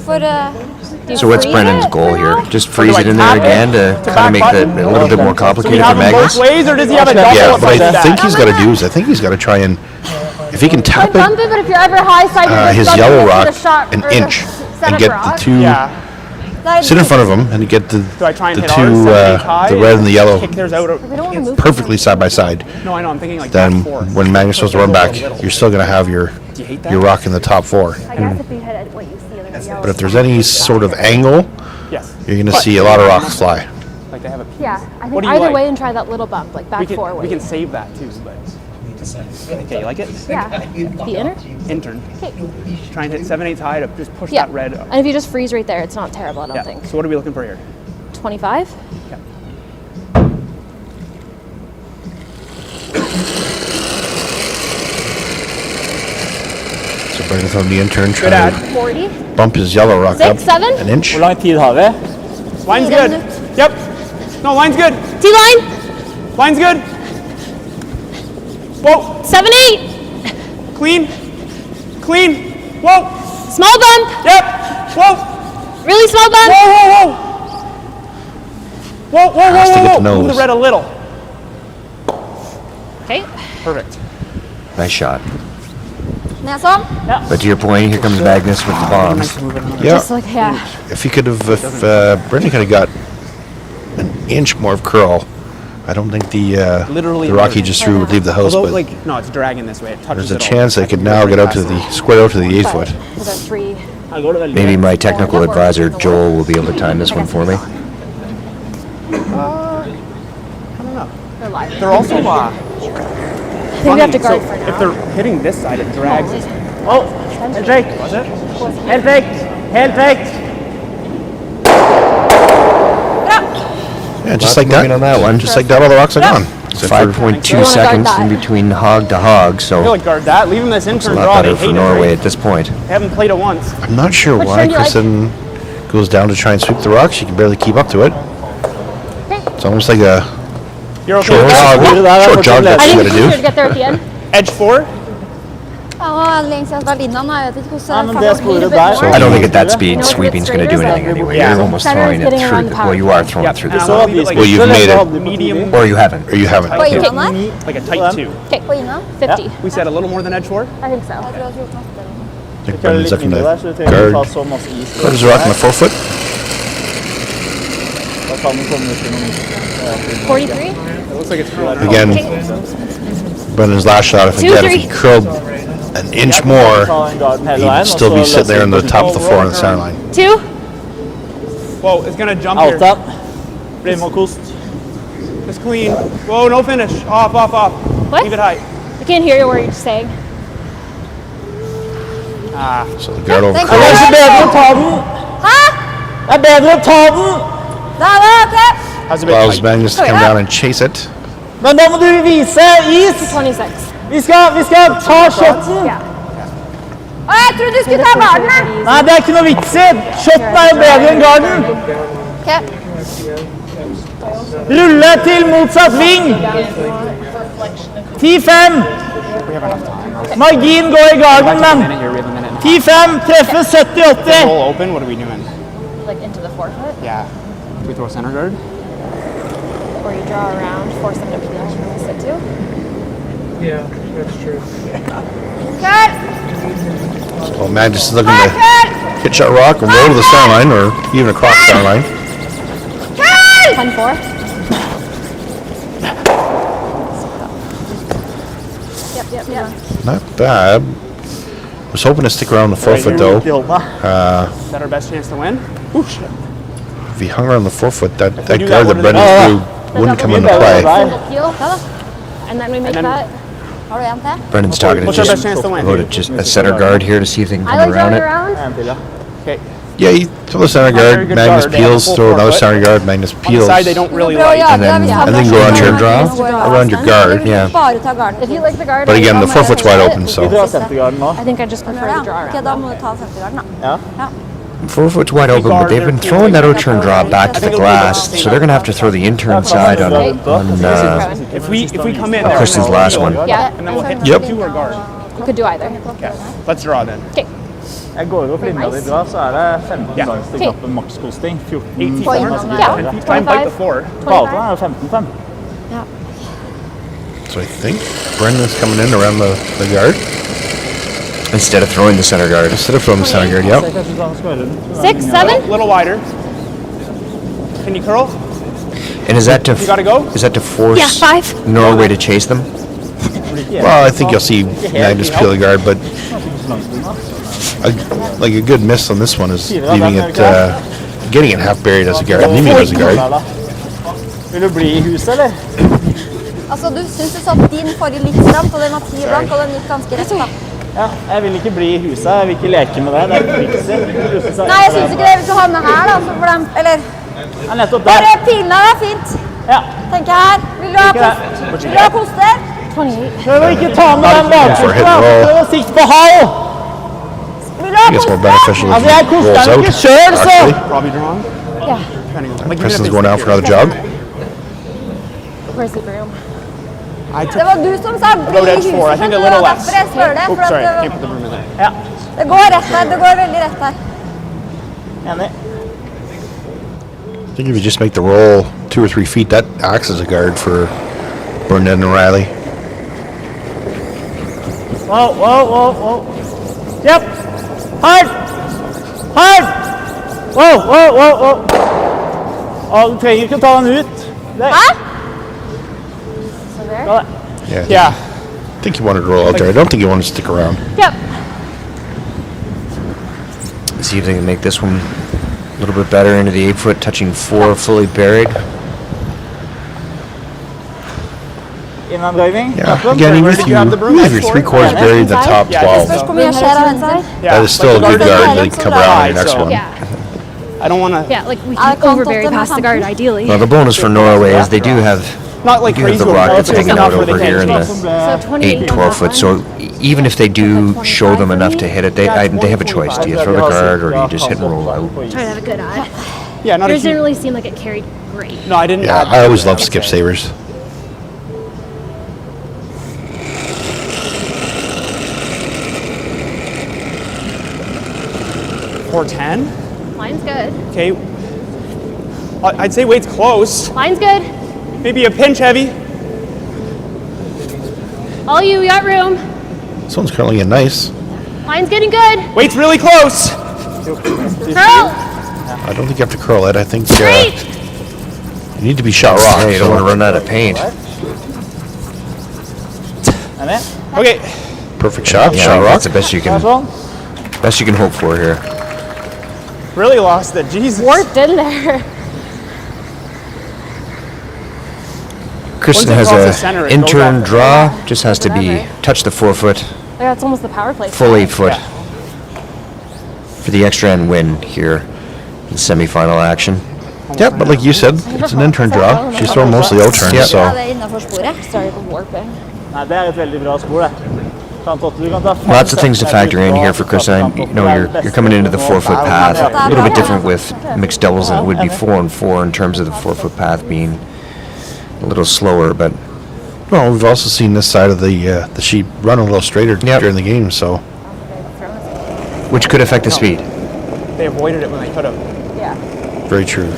For So what's freeze Brennan's it goal for here? now? Just freeze it in there again to kind of make that a little bit more Does he complicated for have them both Magnus? ways, or does he have a double yeah, up but like I that? think he's got to do is I think he's got to try and if he can tap Like bump it it, but if you're ever high side, you're his just yellow bumping rock into the shot an or the inch center and get the rock. two Yeah. sit in front of him and get the Do I try and the hit two ours 7-8 high? the red and the yellow Kick theirs out. We don't want to move. perfectly side by side. No, I know. I'm thinking like Then back 4. when Magnus goes to run back, you're still going to have your Do you hate that? rock in the top 4. I guess if you hit it, what you see like a yellow. But if there's any sort of angle, Yes. you're going to But- see a lot of rocks fly. Like they have a piece. Yeah, I What think do you either like? way and try that little bump, like back forward. We can save that too. But okay, you like it? Yeah, the inner. Intern. Okay. Try and hit 7/8 high to just push Yeah, that red up. and if you just freeze right there, it's not terrible. I don't Yeah. think. So what are we looking for here? 25. Yeah. So Brendan from the intern Good trying ad. to 40. bump his yellow rock 6, up 7. an inch. Hvor lang tid har vi? Line's Fire good. minutes. Yep. No, line's good. T-line. Line's good. Whoa. 7, 8. Clean. Clean. Whoa. Small bump. Yep. Whoa. Really small bump. Whoa, whoa, whoa. Whoa, whoa, Has whoa, to get whoa, the whoa. Move nose. the red a little. Okay. Perfect. Nice shot. Nedsom. But to your point, here comes Magnus with the bombs. Yeah, Just like yeah. if he could have, if Brendan could have got an inch more of curl, I don't think the Literally the rock he literally. just threw would leave the house. Although, But like, no, it's dragging this way. It touches there's a it all. chance I they could can now move get it out to past the it. square out to the 8 foot. With a 3. Maybe my technical advisor, Joel, will be able to time this one for me. They're live. They're also I think we have to guard so for now. if they're hitting this side, it drags it. Oh, helt fake. Was it? Helt fake. Helt fake. Yeah, just Lot like that. moving on that one. Just like that, all the rocks are gone. Except for 5.2 guard seconds that. in between hog to hog, I so feel like guard that. Leave them this it's a intern lot draw. They better for hate Norway it. at this point. They haven't played it once. I'm not sure Which why one do you like? Kristen goes down to try and sweep the rocks. She can barely keep up to it. Okay. It's almost like a You're okay short with that? jog. Short jog. That's I what you think got to it's easier do. to get there at the end. Edge 4. Ja, lenge siden jeg har vært innom. Jeg vet ikke hvordan Ja, men jeg det faktisk sporet blir det der. bedre. I don't think at that You speed know, if sweeping's it's going to do straighter, anything anyway. Yeah. You're almost Center's throwing it getting through around the, the well, you are throwing Yep. it through And the I'll Så leave it like Well, you've spiser made it. av det medium, Or you haven't. På innom der? like a tight 2. Okay. På innom? 50. We said a little more than edge 4. I think so. Jeg tror jeg har gjort noe. I think Køller Brendan's litt looking mindre der, to så du trenger ikke ta guard. så masse is. Put his rock in the 4 foot. Da kan den komme ut i noen 43. It looks like it's curling around. Again, Brendan's last shot. If he curled an inch more, ta den garden hele he'd veien, still og be så sitting there in the løser top of the 4 on the center line. 2. Whoa, it's going to jump Alt here. den. Blir med kost. It's clean. Whoa, no finish. Off, off, off. What? Leave it high. I can't hear you what you're saying. So the guard over Thank Det er curls. ikke bedre å ta den. Hæ? Det er bedre å ta den. Da er det ok. How's a bit Allows tight? Magnus to come down and chase it. Men da må du vise is. 26. Vi skal ta shotten. Å, jeg trodde du skulle ta garden, jeg. Nei, det er ikke noe vits i. Shotten er jo bedre enn garden. Ok. Rulle til motsatt ving. 10-5. Margin går i garden, men Minute here, we have a minute and a half. 10-5 treffer 70-80. Roll open, what are we doing? Like into the forefoot, Yeah. We throw center guard? or you draw around, force them to peel and release it too. Kør! So Magnus is looking Kør, to kør! hit shot rock and roll to the center line or even across the center line. Kør! 10-4. Yep. Not bad. Was hoping to stick around the 4 foot though. Is that our best chance to win? Ooh, shit. If he hung around the 4 foot, that do guard that, that what do Brendan they threw wouldn't come into play. Single peel. And then we make then- that. Har du en til? Brendan's talking to What's our just best chance to win? go to just a center guard here to see if they can I come like around drawing it. around. Okay. Yeah, you throw the center very guard, good Magnus guard. They have a peels, full throw another 4 center guard, Magnus On the peels. side, they don't really Bra å like. gjøre, And then, vi and then go on to your draw, around your guard. Yeah. Bare ta garden. If you like the guard, But I again, draw the my 4 foot's other wide side. open, Vi so. drar sentergarden nå. I think I just prefer to draw Ok, around. da må du ta sentergarden, da. Ja. 4 foot's wide open, but they've been throwing that outturn draw back to the glass, so they're gonna have to throw the intern side on If we come in, Kristen's last one. Yeah, and then we'll hit Yep. two or guard. you could do either. Okay. Let's draw then. Okay. Jeg går opp linja di bra, så er det 15 Ja. sjanse til knappen makskosting. 14 18 Point. four. Yeah. If you try and bite the 4. Totalt er det 15-5. So I think Brendan's coming in around the guard Instead of throwing the center guard. instead of throwing the center guard. Yep. Så kanskje han skal være rundt. 6, 7. Little wider. Can you curl? And is that to You gotta go? is that to force Yeah, 5. Norway to chase them? Well, I think you'll see Magnus peel the guard, but like a good miss on this one is leaving it, getting it half buried as a guard, leaving it as a guard. Vil du bli i huset, eller? Altså, du synes du satt din forrige litt stramt, og den var 10 blank, og den gikk ganske rett, da. Ja, jeg vil ikke bli i huset, jeg vil ikke leke med det. Det er ikke vits i. Nei, jeg synes ikke det, hvis du havner her, da, så for dem, eller, Ja, nettopp der. bare pilene er fint, Ja. tenker jeg her. Vil du ha koster? 28. Prøv å ikke ta med den For a hit baksikten, da. roll. Prøv å sikte på hall. Vil du ha I think it's more koster? beneficial if Altså, jeg he koster rolls den out, ikke selv, så. actually. Probably drawn. Yeah. Depending on, like, Kristen's going out for another jog. Where's the broom? Det var du som sa bli Road i edge huset, 4. I think a skjønner du, little og less. derfor jeg spør det, Oops, for sorry. at Can't put the broom in there. Ja, det går rett der, det går veldig rett der. enig. I think if you just make the roll 2 or 3 feet, that acts as a guard for Brendan and Riley. Wow. Yep. Hard. Wow. Å, du trenger ikke ta den ut. Der. Hæ? So there? Ja, Yeah. Yeah. I think he wanted to roll out there. I don't think he wanted to stick around. Yep. See if they can make this one a little bit better into the 8 foot, touching 4 fully buried. Innandrøyning. Yeah. Knappen. Again, even if you have the broom you edge have your for? 3/4 buried in the top Yeah, 12, Spørs hvor mye skjer av venstre. Yeah. that is still a good guard that you can come around in the next one. Yeah. I don't want to. Yeah, like we I can can't overbury open past the my guard hand. ideally. Well, the bonus for Norway is they do have Not like you have crazy. the with rockets it's hanging enough out where they over can't here in just- the So 28 8, 12 foot. So even if they do show them enough to hit it, they have a choice. Do you throw the guard or do you just hit and roll out? Try to have a good eye. Yeah, not a Yours didn't huge. really seem like it carried great. No, I didn't. Yeah, I always love skip savers. Or 10. Line's good. Okay. I'd say weight's close. Line's good. Maybe a pinch heavy. All you, we got room. This one's curling in nice. Line's getting good. Weight's really close. Curl. I don't think you have to curl it. I think Straight. you need to be shot rock. Yeah, you don't want to run out of paint. Enig? Okay. Perfect shot. Yeah, Shot rock. that's the best you Sånn. can hope for here. Really lost it. Jesus. Warped in there. Kristen Once has it crosses a center, it goes intern off. draw. Just has to be Whatever. touch the 4 foot, Yeah, it's almost the power play. full 8 foot. for the extra end win here in semifinal action. Yeah, but like you said, it's an intern draw. She's throwing mostly outturns, Yep. so Ja, det er innenfor sporet. Sorry på warping. Nei, det er et veldig bra spor, det. Du kan ta Lots of things to factor in here for Kristen. You know, you're coming into the 4-foot path. A little bit different with mixed doubles than it would be 4-on-4 in terms of the 4-foot path being a little slower, but well, we've also seen this side of the sheet run a little straighter during the game, so which could affect the speed. They avoided it when they could have. Yeah. very true.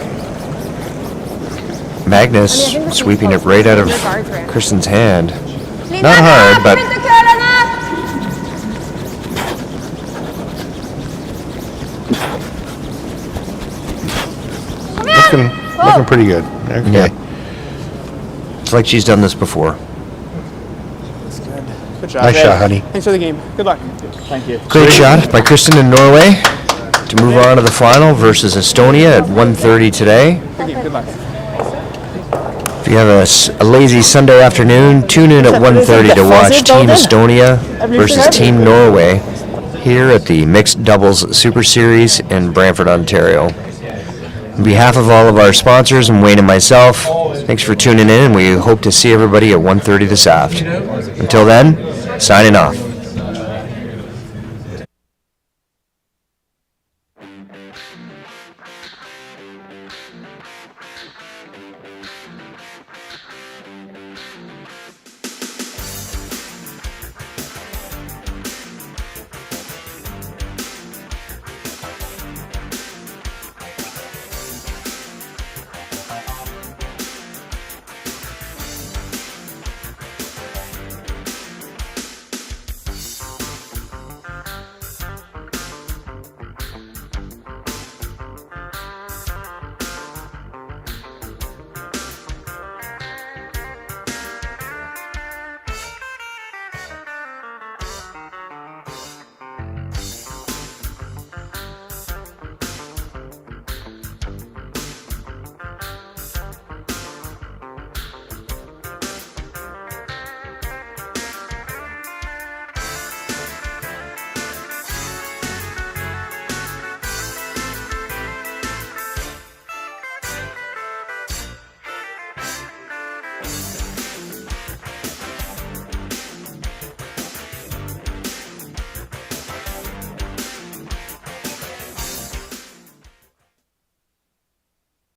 Magnus sweeping it right out of Kristen's hand. Linda, Not hard, kom but ut til kølene! Kom igjen! Looking pretty good. Okay. yeah, it's like she's done this before. That's good. Good job. Nice Ed. shot, honey. Thanks for the game. Good luck. Thank you. Great shot by Kristen in Norway to move on to the final versus Estonia at 1:30 today. Good game. Good luck. If you have a lazy Sunday afternoon, tune in at 1:30 to watch Team Estonia versus Team Norway here at the Mixed Doubles Super Series in Brantford, Ontario. On behalf of all of our sponsors and Wayne and myself, thanks for tuning in, and we hope to see everybody at 1:30 this afternoon. Until then, signing off.